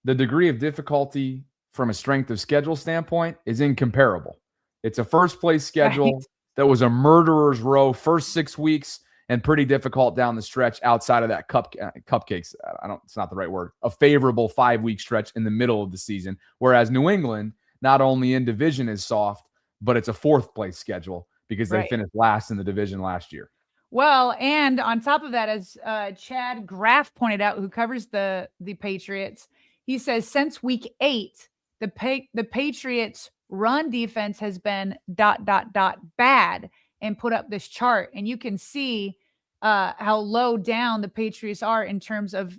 the degree of difficulty from a strength of schedule standpoint is incomparable. It's a first place schedule that was a murderer's row first 6 weeks and pretty difficult down the stretch outside of that cupcakes. It's not the right word. A favorable 5-week stretch in the middle of the season. Whereas New England, not only in division is soft, but it's a 4th place schedule because they finished last in the division last year. Well, and on top of that, as Chad Graff pointed out, who covers the Patriots, he says since week 8, the Patriots run defense has been ... bad, and put up this chart. And you can see how low down the Patriots are in terms of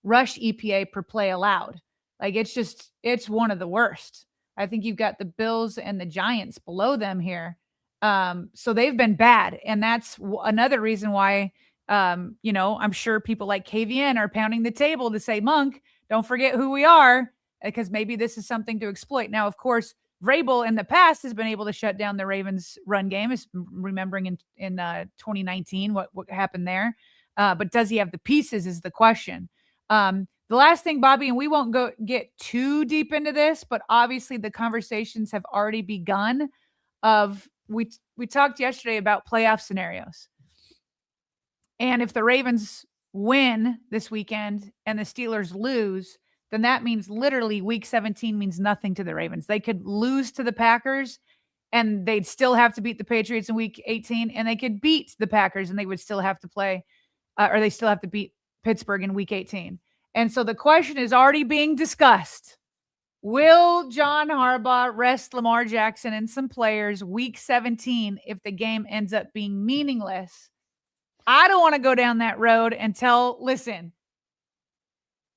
rush EPA per play allowed. Like it's one of the worst. I think you've got the Bills and the Giants below them here. So they've been bad. And that's another reason why, I'm sure people like KVN are pounding the table to say, Monk, don't forget who we are, because maybe this is something to exploit. Now, of course, Vrabel in the past has been able to shut down the Ravens run game, is remembering in 2019 what happened there. But does he have the pieces is the question. The last thing, Bobby, and we won't get too deep into this, but obviously the conversations have already begun we talked yesterday about playoff scenarios. And if the Ravens win this weekend and the Steelers lose, then that means literally week 17 means nothing to the Ravens. They could lose to the Packers and they'd still have to beat the Patriots in week 18, and they could beat the Packers and they would still have to play, or they still have to beat Pittsburgh in week 18. And so the question is already being discussed. Will John Harbaugh rest Lamar Jackson and some players week 17 if the game ends up being meaningless? I don't want to go down that road listen,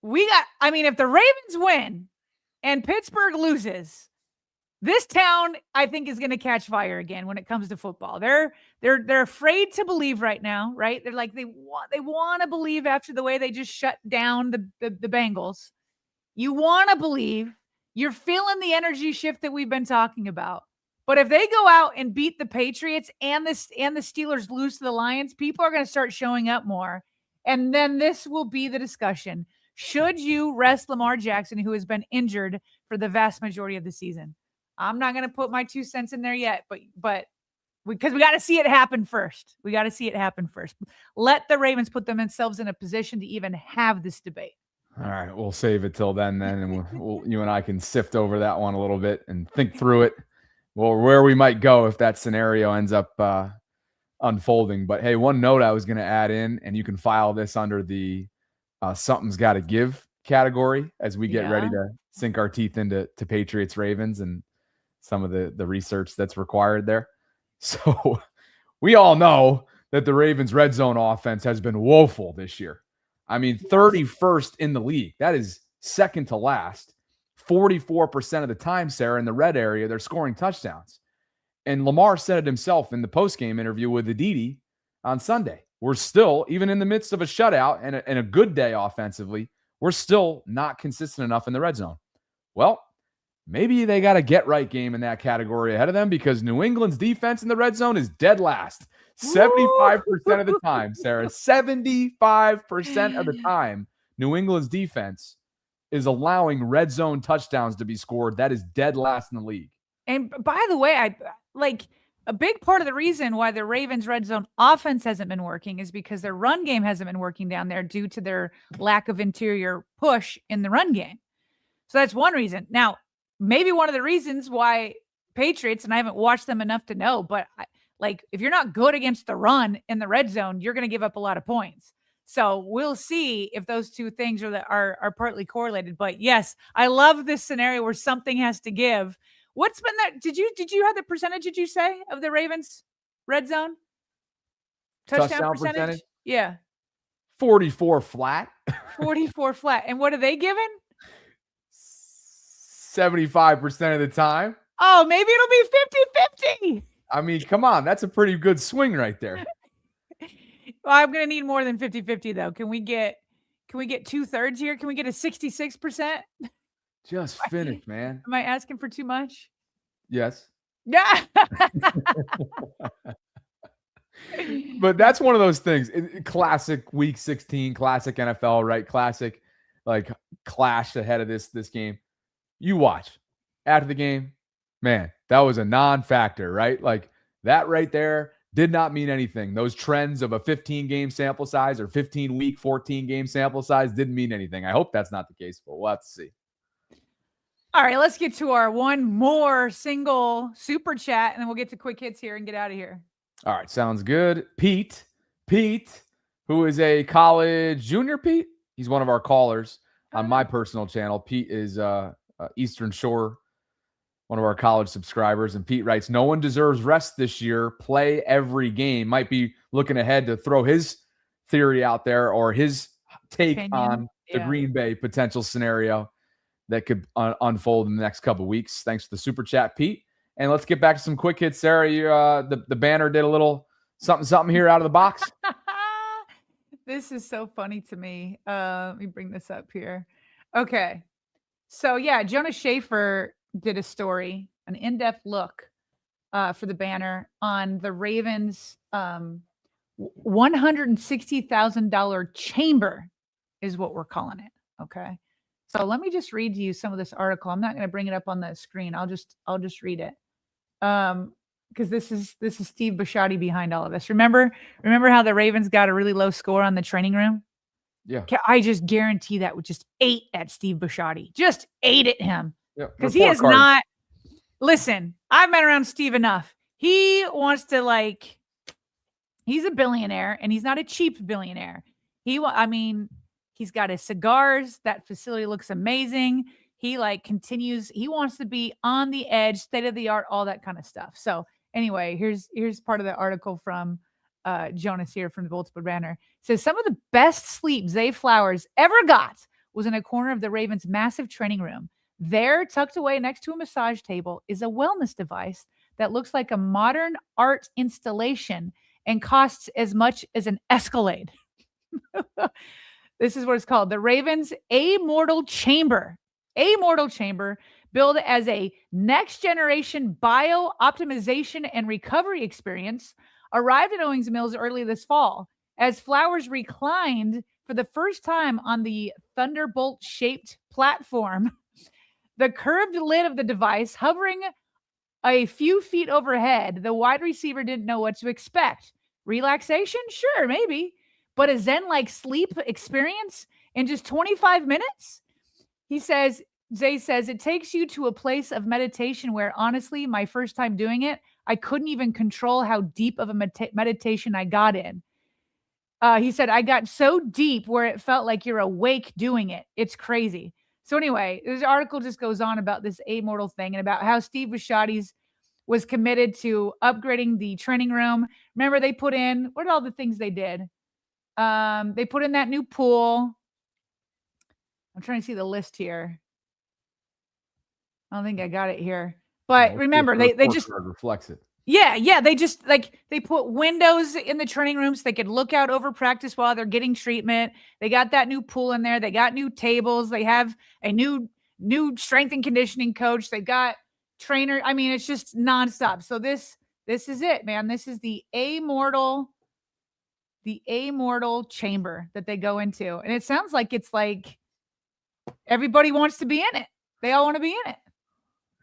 if the Ravens win and Pittsburgh loses, this town, I think, is going to catch fire again when it comes to football. They're afraid to believe right now, right? They're like, they want to believe after the way they just shut down the Bengals. You want to believe. You're feeling the energy shift that we've been talking about. But if they go out and beat the Patriots and the Steelers lose to the Lions, people are going to start showing up more. And then this will be the discussion. Should you rest Lamar Jackson, who has been injured for the vast majority of the season? I'm not going to put my 2 cents in there yet, but because we got to see it happen first. Let the Ravens put themselves in a position to even have this debate. All right, we'll save it till then, and you and I can sift over that one a little bit and think through it. Well, where we might go if that scenario ends up unfolding. But hey, one note I was going to add in, and you can file this under the something's got to give category as we get ready to sink our teeth into Patriots Ravens and some of the research that's required there. So we all know that the Ravens red zone offense has been woeful this year. I mean, 31st in the league. That is second to last. 44% of the time, Sarah, in the red area, they're scoring touchdowns. And Lamar said it himself in the postgame interview with Aditi on Sunday. We're still, even in the midst of a shutout and a good day offensively, we're still not consistent enough in the red zone. Well, maybe they got a get-right game in that category ahead of them, because New England's defense in the red zone is dead last. 75% of the time, Sarah, 75% of the time, New England's defense is allowing red zone touchdowns to be scored. That is dead last in the league. And by the way, a big part of the reason why the Ravens red zone offense hasn't been working is because their run game hasn't been working down there due to their lack of interior push in the run game. So that's one reason. Now, maybe one of the reasons why Patriots, and I haven't watched them enough to know, but if you're not good against the run in the red zone, you're going to give up a lot of points. So we'll see if those two things are partly correlated. But yes, I love this scenario where something has to give. What's been that? Did you have the percentage, did you say, of the Ravens red zone? Touchdown percentage? Yeah. 44 flat. 44 flat. And what are they given? 75% of the time. Oh, maybe it'll be 50-50. I mean, come on. That's a pretty good swing right there. Well, I'm going to need more than 50-50 though. Can we get 2/3 here? Can we get a 66%? Just finish, man. Am I asking for too much? Yes. Yeah. But that's one of those things. Classic Week 16, classic NFL, right? Classic clash ahead of this game. You watch after the game, man, that was a non-factor, right? Like that right there did not mean anything. Those trends of a 15-game sample size or 15-week, 14-game sample size didn't mean anything. I hope that's not the case, but we'll have to see. All right, let's get to our one more single super chat, and then we'll get to quick hits here and get out of here. All right, sounds good. Pete, who is a college junior, Pete. He's one of our callers on my personal channel. Pete is Eastern Shore, one of our college subscribers. And Pete writes, no one deserves rest this year. Play every game. Might be looking ahead to throw his theory out there or his take on the Green Bay potential scenario that could unfold in the next couple of weeks. Thanks for the super chat, Pete. And let's get back to some quick hits, Sarah. The banner did a little something here out of the box. This is so funny to me. Let me bring this up here. Okay. So, yeah, Jonas Schaefer did a story, an in-depth look for the banner on the Ravens' $160,000 chamber is what we're calling it. Okay. So let me just read to you some of this article. I'm not going to bring it up on the screen. I'll just read it. Because this is Steve Bisciotti behind all of this. Remember how the Ravens got a really low score on the training room? Yeah. I just guarantee that would just ate at Steve Bisciotti. Just ate at him. Yeah. Because he is not. Listen, I've been around Steve enough. He wants to he's a billionaire and he's not a cheap billionaire. He's got his cigars. That facility looks amazing. He continues. He wants to be on the edge, state of the art, all that kind of stuff. So anyway, here's part of the article from Jonas here from the Baltimore Banner. It says some of the best sleep Zay Flowers ever got was in a corner of the Ravens' massive training room. There, tucked away next to a massage table, is a wellness device that looks like a modern art installation and costs as much as an Escalade. This is what it's called. The Ravens' Immortal Chamber. Immortal Chamber, billed as a next-generation bio-optimization and recovery experience, arrived at Owings Mills early this fall. As Flowers reclined for the first time on the Thunderbolt-shaped platform, the curved lid of the device hovering a few feet overhead, the wide receiver didn't know what to expect. Relaxation? Sure, maybe. But a Zen-like sleep experience in just 25 minutes? Zay says, it takes you to a place of meditation where, honestly, my first time doing it, I couldn't even control how deep of a meditation I got in. He said, I got so deep where it felt like you're awake doing it. It's crazy. So anyway, this article just goes on about this Immortal thing and about how Steve Bisciotti's was committed to upgrading the training room. Remember, they put in, what are all the things they did? They put in that new pool. I'm trying to see the list here. I don't think I got it here. But remember, they just reflects it. Yeah. They just they put windows in the training rooms so they could look out over practice while they're getting treatment. They got that new pool in there. They got new tables. They have a new strength and conditioning coach. They got trainer. I mean, it's just nonstop. So this is it, man. This is the Immortal chamber that they go into. And it sounds like it's like everybody wants to be in it. They all want to be in it.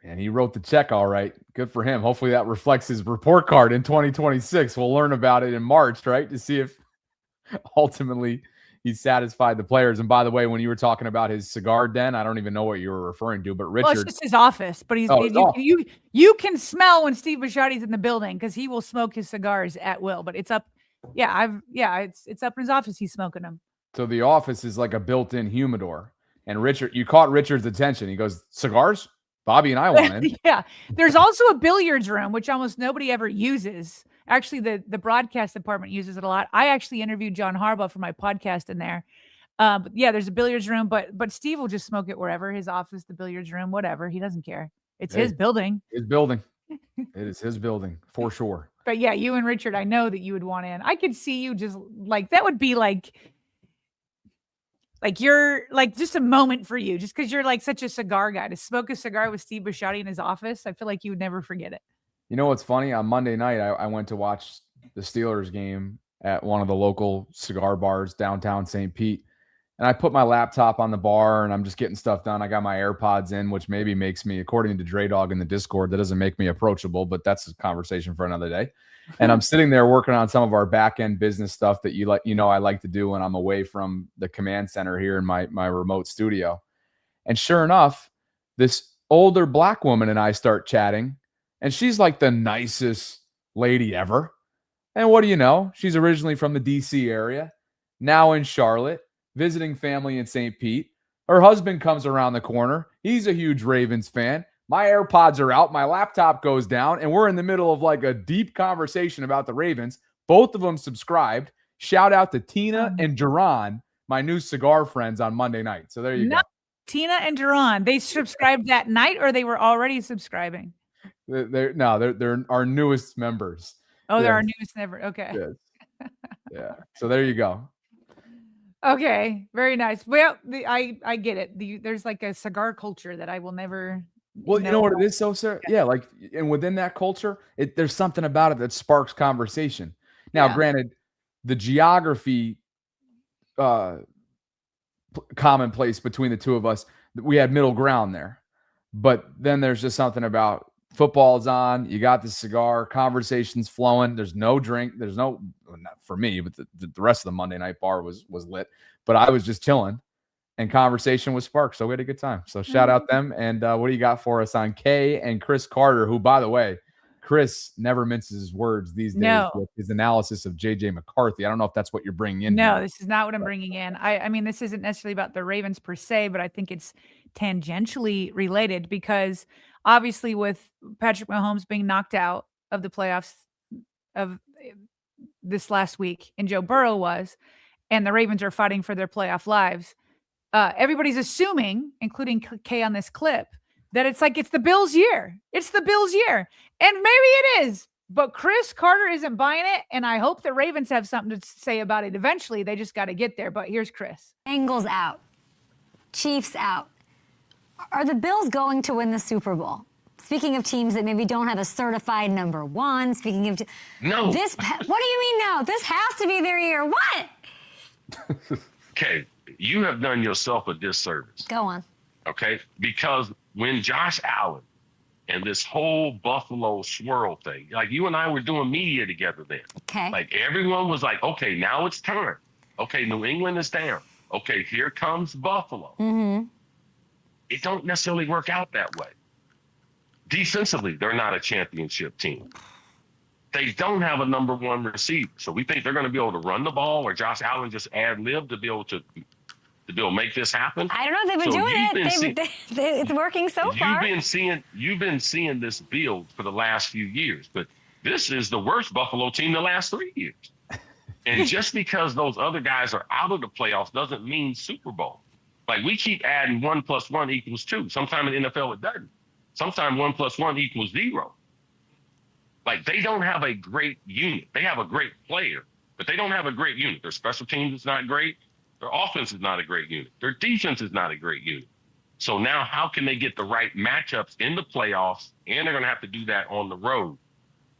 And he wrote the check all right. Good for him. Hopefully that reflects his report card in 2026. We'll learn about it in March, right? To see if ultimately he satisfied the players. And by the way, when you were talking about his cigar den, I don't even know what you were referring to, but Richard. Well, it's just his office, but you can smell when Steve Bisciotti's in the building because he will smoke his cigars at will. But it's up, it's up in his office. He's smoking them. So the office is like a built-in humidor. And you caught Richard's attention. He goes, cigars? Bobby and I want in. Yeah. There's also a billiards room, which almost nobody ever uses. Actually, the broadcast department uses it a lot. I actually interviewed John Harbaugh for my podcast in there. But yeah, there's a billiards room, but Steve will just smoke it wherever, his office, the billiards room, whatever. He doesn't care. It's his building. His building. It is his building for sure. But yeah, you and Richard, I know that you would want in. I could see you just like, that would be like you're like just a moment for you, just because you're like such a cigar guy. To smoke a cigar with Steve Bisciotti in his office, I feel like you would never forget it. You know what's funny? On Monday night, I went to watch the Steelers game at one of the local cigar bars downtown St. Pete. And I put my laptop on the bar and I'm just getting stuff done. I got my AirPods in, which maybe makes me, according to Dre Dog in the Discord, that doesn't make me approachable, but that's a conversation for another day. And I'm sitting there working on some of our back end business stuff that I like to do when I'm away from the command center here in my remote studio. And sure enough, this older black woman and I start chatting, and she's like the nicest lady ever. And what do you know? She's originally from the DC area, now in Charlotte, visiting family in St. Pete. Her husband comes around the corner. He's a huge Ravens fan. My AirPods are out. My laptop goes down, and we're in the middle of like a deep conversation about the Ravens. Both of them subscribed. Shout out to Tina and Judon, my new cigar friends, on Monday night. So there you go. Tina and Judon, they subscribed that night, or they were already subscribing? They're our newest members. Oh, they're our newest member. Okay. Yes. Yeah. So there you go. Okay. Very nice. Well, I get it. There's like a cigar culture that I will never. Well, you know what it is, so sir? Yeah, like, and within that culture, there's something about it that sparks conversation. Now, granted, the geography commonplace between the two of us, we had middle ground there. But then there's just something about football's on, you got the cigar, conversation's flowing, there's no drink, there's no, not for me, but the rest of the Monday night bar was lit. But I was just chilling. And conversation was sparked, so we had a good time. So shout out them. And what do you got for us on Kay and Chris Carter, who, by the way, Chris never minces his words these days with his analysis of J.J. McCarthy. I don't know if that's what you're bringing in. No, this is not what I'm bringing in. I mean, this isn't necessarily about the Ravens per se, but I think it's tangentially related because obviously with Patrick Mahomes being knocked out of the playoffs of this last week, and Joe Burrow was, and the Ravens are fighting for their playoff lives, everybody's assuming, including Kay on this clip, that it's the Bills' year. It's the Bills' year. And maybe it is. But Chris Carter isn't buying it, and I hope the Ravens have something to say about it eventually. They just got to get there. But here's Chris. Bengals out. Chiefs out. Are the Bills going to win the Super Bowl? Speaking of teams that maybe don't have a certified number one, speaking of... No. What do you mean no? This has to be their year. What? Okay. You have done yourself a disservice. Go on. Okay? Because when Josh Allen and this whole Buffalo swirl thing, like you and I were doing media together then. Okay. Like everyone was like, okay, now it's time. Okay, New England is down. Okay, here comes Buffalo. Mm-hmm. It don't necessarily work out that way. Defensively, they're not a championship team. They don't have a number one receiver. So we think they're going to be able to run the ball, or Josh Allen just ad-lib to be able to make this happen. I don't know. They've been doing it. It's working so far. You've been seeing this build for the last few years, but this is the worst Buffalo team the last 3 years. And just because those other guys are out of the playoffs doesn't mean Super Bowl. Like we keep adding 1 + 1 = 2. Sometimes in the NFL it doesn't. Sometimes 1 + 1 = 0. Like they don't have a great unit. They have a great player, but they don't have a great unit. Their special teams is not great. Their offense is not a great unit. Their defense is not a great unit. So now how can they get the right matchups in the playoffs? And they're going to have to do that on the road.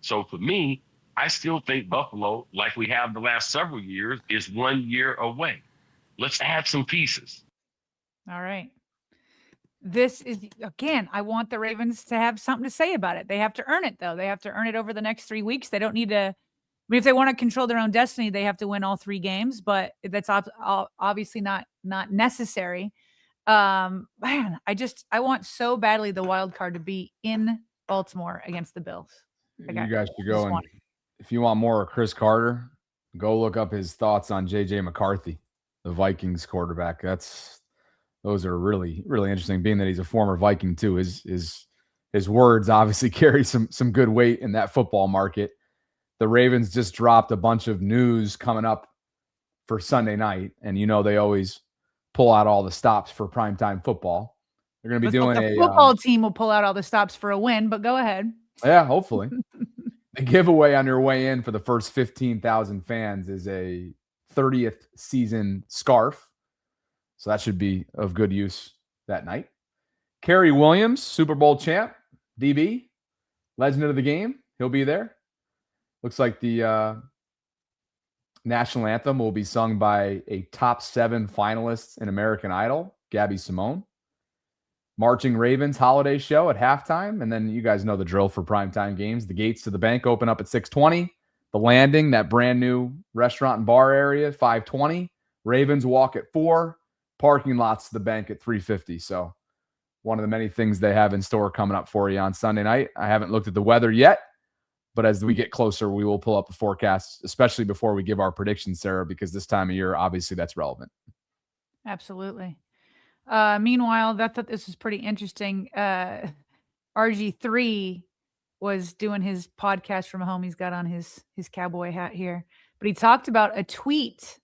So for me, I still think Buffalo, like we have the last several years, is 1 year away. Let's add some pieces. All right. this is, again, I want the Ravens to have something to say about it. They have to earn it, though. They have to earn it over the next 3 weeks. They don't need to. I mean, if they want to control their own destiny, they have to win all 3 games, but that's obviously not necessary. Man, I want so badly the wild card to be in Baltimore against the Bills. You guys should go, and if you want more of Chris Carter, go look up his thoughts on J.J. McCarthy, the Vikings quarterback. Those are really, really interesting, being that he's a former Viking too. His words obviously carry some good weight in that football market. The Ravens just dropped a bunch of news coming up for Sunday night, and they always pull out all the stops for primetime football. They're going to be doing the football team will pull out all the stops for a win, but go ahead. Yeah, hopefully. The giveaway on your way in for the first 15,000 fans is a 30th season scarf. So that should be of good use that night. Kerry Williams, Super Bowl champ, DB, legend of the game. He'll be there. Looks like the national anthem will be sung by a top 7 finalists in American Idol, Gabby Simone. Marching Ravens holiday show at halftime. And then you guys know the drill for primetime games. The gates to the bank open up at 6:20. The Landing, that brand new restaurant and bar area, 5:20. Ravens walk at 4. Parking lots to the bank at 3:50. So one of the many things they have in store coming up for you on Sunday night. I haven't looked at the weather yet, but as we get closer, we will pull up the forecast, especially before we give our predictions, Sarah, because this time of year, obviously that's relevant. Absolutely. Meanwhile, I thought this was pretty interesting. RG3 was doing his podcast from home. He's got on his cowboy hat here, but he talked about a tweet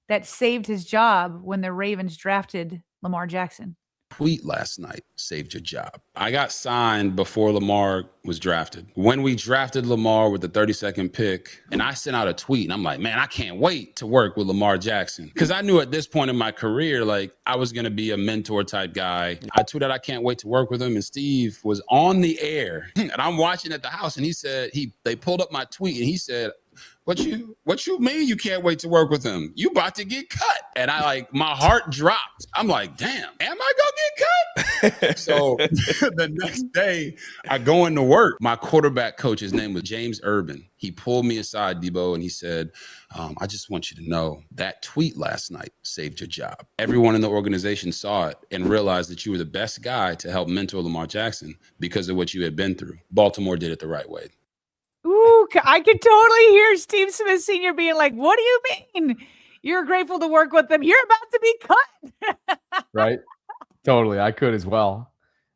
that saved his job when the Ravens drafted Lamar Jackson. Tweet last night saved your job. I got signed before Lamar was drafted. When we drafted Lamar with the 32nd pick, and I sent out a tweet, and I'm like, man, I can't wait to work with Lamar Jackson. Because I knew at this point in my career, like, I was going to be a mentor type guy. I tweeted, I can't wait to work with him. And Steve was on the air, and I'm watching at the house, and he said, they pulled up my tweet, and he said, What you mean you can't wait to work with him? You about to get cut. And my heart dropped. I'm like, damn, am I gonna get cut? So the next day I go into work. My quarterback coach, his name was James Urban. He pulled me aside, Debo, and he said, I just want you to know that tweet last night saved your job. Everyone in the organization saw it and realized that you were the best guy to help mentor Lamar Jackson because of what you had been through. Baltimore did it the right way. Ooh, I could totally hear Steve Smith Sr. being like, what do you mean? You're grateful to work with them. You're about to be cut. Right? Totally. I could as well.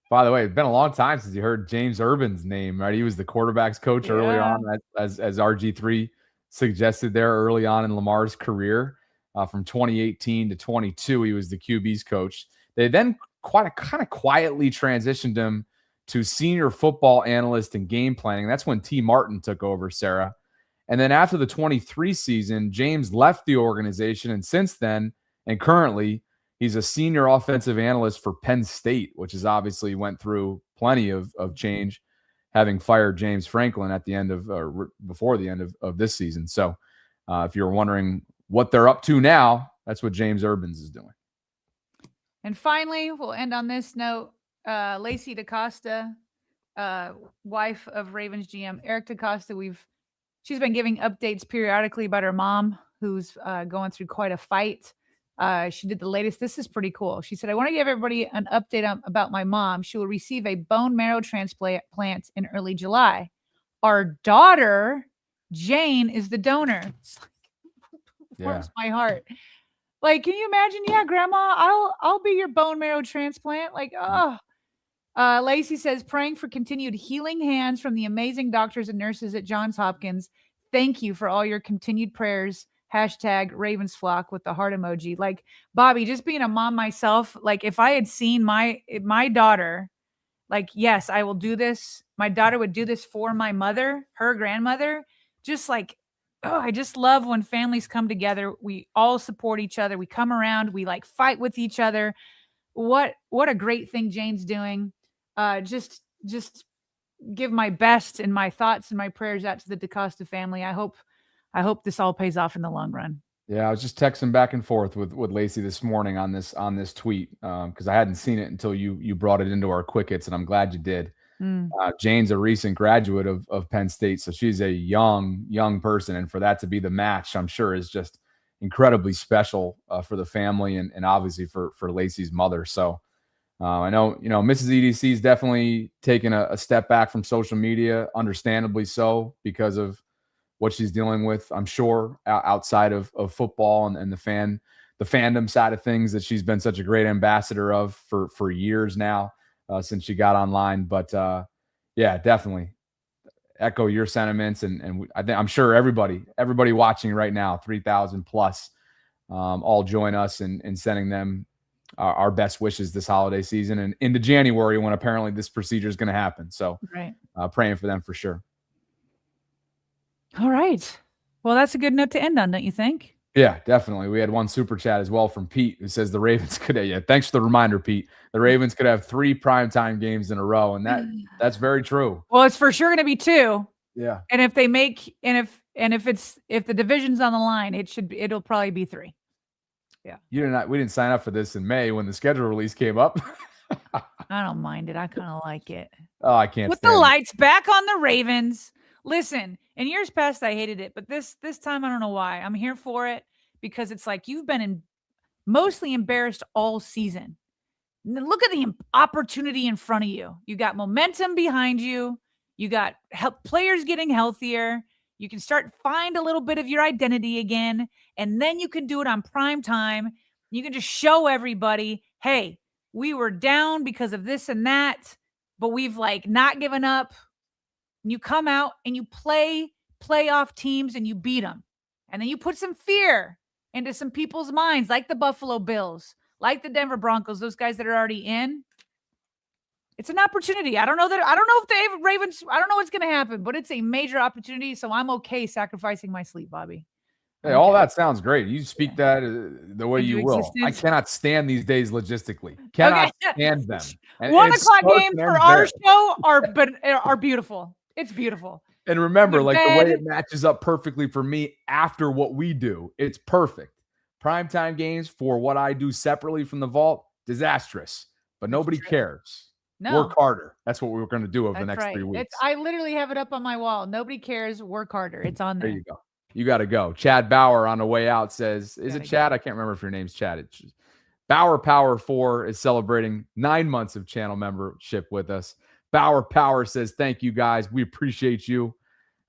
By the way, it's been a long time since you heard James Urban's name, right? He was the quarterback's coach early on, as RG3 suggested there early on in Lamar's career. From 2018 to 22, he was the QB's coach. They then kind of quietly transitioned him to senior football analyst and game planning. That's when T. Martin took over, Sarah. And then after the 23 season, James left the organization. And since then, and currently, he's a senior offensive analyst for Penn State, which is obviously went through plenty of change, having fired James Franklin at the end of, or before the end of this season. So if you're wondering what they're up to now, that's what James Urbans is doing. And finally, we'll end on this note. Lacey DaCosta, wife of Ravens GM Eric DaCosta, she's been giving updates periodically about her mom, who's going through quite a fight. She did the latest. This is pretty cool. She said, I want to give everybody an update about my mom. She will receive a bone marrow transplant in early July. Our daughter, Jane, is the donor. It's like, warms my heart. Like, can you imagine? Yeah, Grandma, I'll be your bone marrow transplant. Like, oh. Lacey says, praying for continued healing hands from the amazing doctors and nurses at Johns Hopkins. Thank you for all your continued prayers. #RavensFlock with the heart emoji. Like, Bobby, just being a mom myself, like, if I had seen my daughter, like, yes, I will do this. My daughter would do this for my mother, her grandmother. Just like, oh, I just love when families come together. We all support each other. We come around. We like fight with each other. What a great thing Jane's doing. Just give my best and my thoughts and my prayers out to the DaCosta family. I hope this all pays off in the long run. Yeah, I was just texting back and forth with Lacey this morning on this tweet because I hadn't seen it until you brought it into our quick hits, and I'm glad you did. Jane's a recent graduate of Penn State, so she's a young person, and for that to be the match, I'm sure is just incredibly special for the family and obviously for Lacey's mother. So I know Mrs. EDC is definitely taking a step back from social media, understandably so, because of what she's dealing with, I'm sure, outside of football and the fandom side of things that she's been such a great ambassador of for years now since she got online. But yeah, definitely echo your sentiments, and I'm sure everybody watching right now, 3,000 plus, all join us in sending them our best wishes this holiday season and into January when apparently this procedure is going to happen. So praying for them for sure. All right. Well, that's a good note to end on, don't you think? Yeah, definitely. We had one super chat as well from Pete who says the Ravens could have, thanks for the reminder, Pete. The Ravens could have 3 primetime games in a row, and that's very true. Well, it's for sure going to be 2. Yeah. And if they make if the division's on the line, it'll probably be 3. Yeah. We didn't sign up for this in May when the schedule release came up. I don't mind it. I kind of like it. Oh, I can't put the lights back on the Ravens. Listen, in years past, I hated it, but this time, I don't know why. I'm here for it because it's like you've been mostly embarrassed all season. Look at the opportunity in front of you. You got momentum behind you. You got players getting healthier. You can find a little bit of your identity again, and then you can do it on prime time. You can just show everybody, hey, we were down because of this and that, but we've not given up. You come out and you play playoff teams and you beat them. And then you put some fear into some people's minds, like the Buffalo Bills, like the Denver Broncos, those guys that are already in. It's an opportunity. I don't know if the Ravens, I don't know what's going to happen, but it's a major opportunity. So I'm okay sacrificing my sleep, Bobby. Hey, all that sounds great. You speak that the way you will. I cannot stand these days logistically. Cannot stand them. And 1 o'clock games for our show are beautiful. It's beautiful. And remember, the way it matches up perfectly for me after what we do, it's perfect. Primetime games for what I do separately from the vault, disastrous. But nobody cares. No. Work harder. That's what we're going to do over the next 3 weeks. I literally have it up on my wall. Nobody cares. Work harder. It's on there. There you go. You got to go. Chad Bauer on the way out says, is it Chad? I can't remember if your name's Chad. It's Bauer Power 4 is celebrating 9 months of channel membership with us. Bauer Power says, thank you guys. We appreciate you.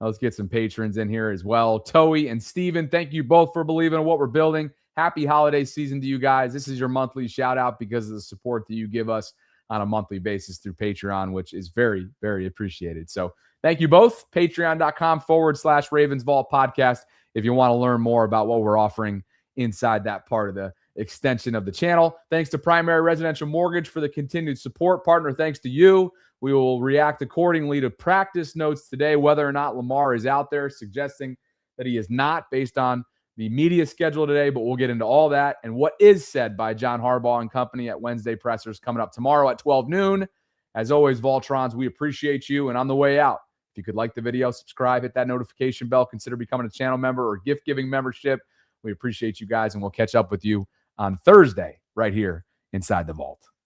Now let's get some patrons in here as well. Toey and Steven, thank you both for believing in what we're building. Happy holiday season to you guys. This is your monthly shout out because of the support that you give us on a monthly basis through Patreon, which is very, very appreciated. So thank you both. Patreon.com/RavensVault podcast. If you want to learn more about what we're offering inside that part of the extension of the channel. Thanks to Primary Residential Mortgage for the continued support. Partner, thanks to you. We will react accordingly to practice notes today, whether or not Lamar is out there, suggesting that he is not based on the media schedule today, but we'll get into all that and what is said by John Harbaugh and company at Wednesday Pressers coming up tomorrow at 12 noon. As always, Voltrons, we appreciate you. And on the way out, if you could like the video, subscribe, hit that notification bell, consider becoming a channel member or gift-giving membership. We appreciate you guys, and we'll catch up with you on Thursday right here inside the vault.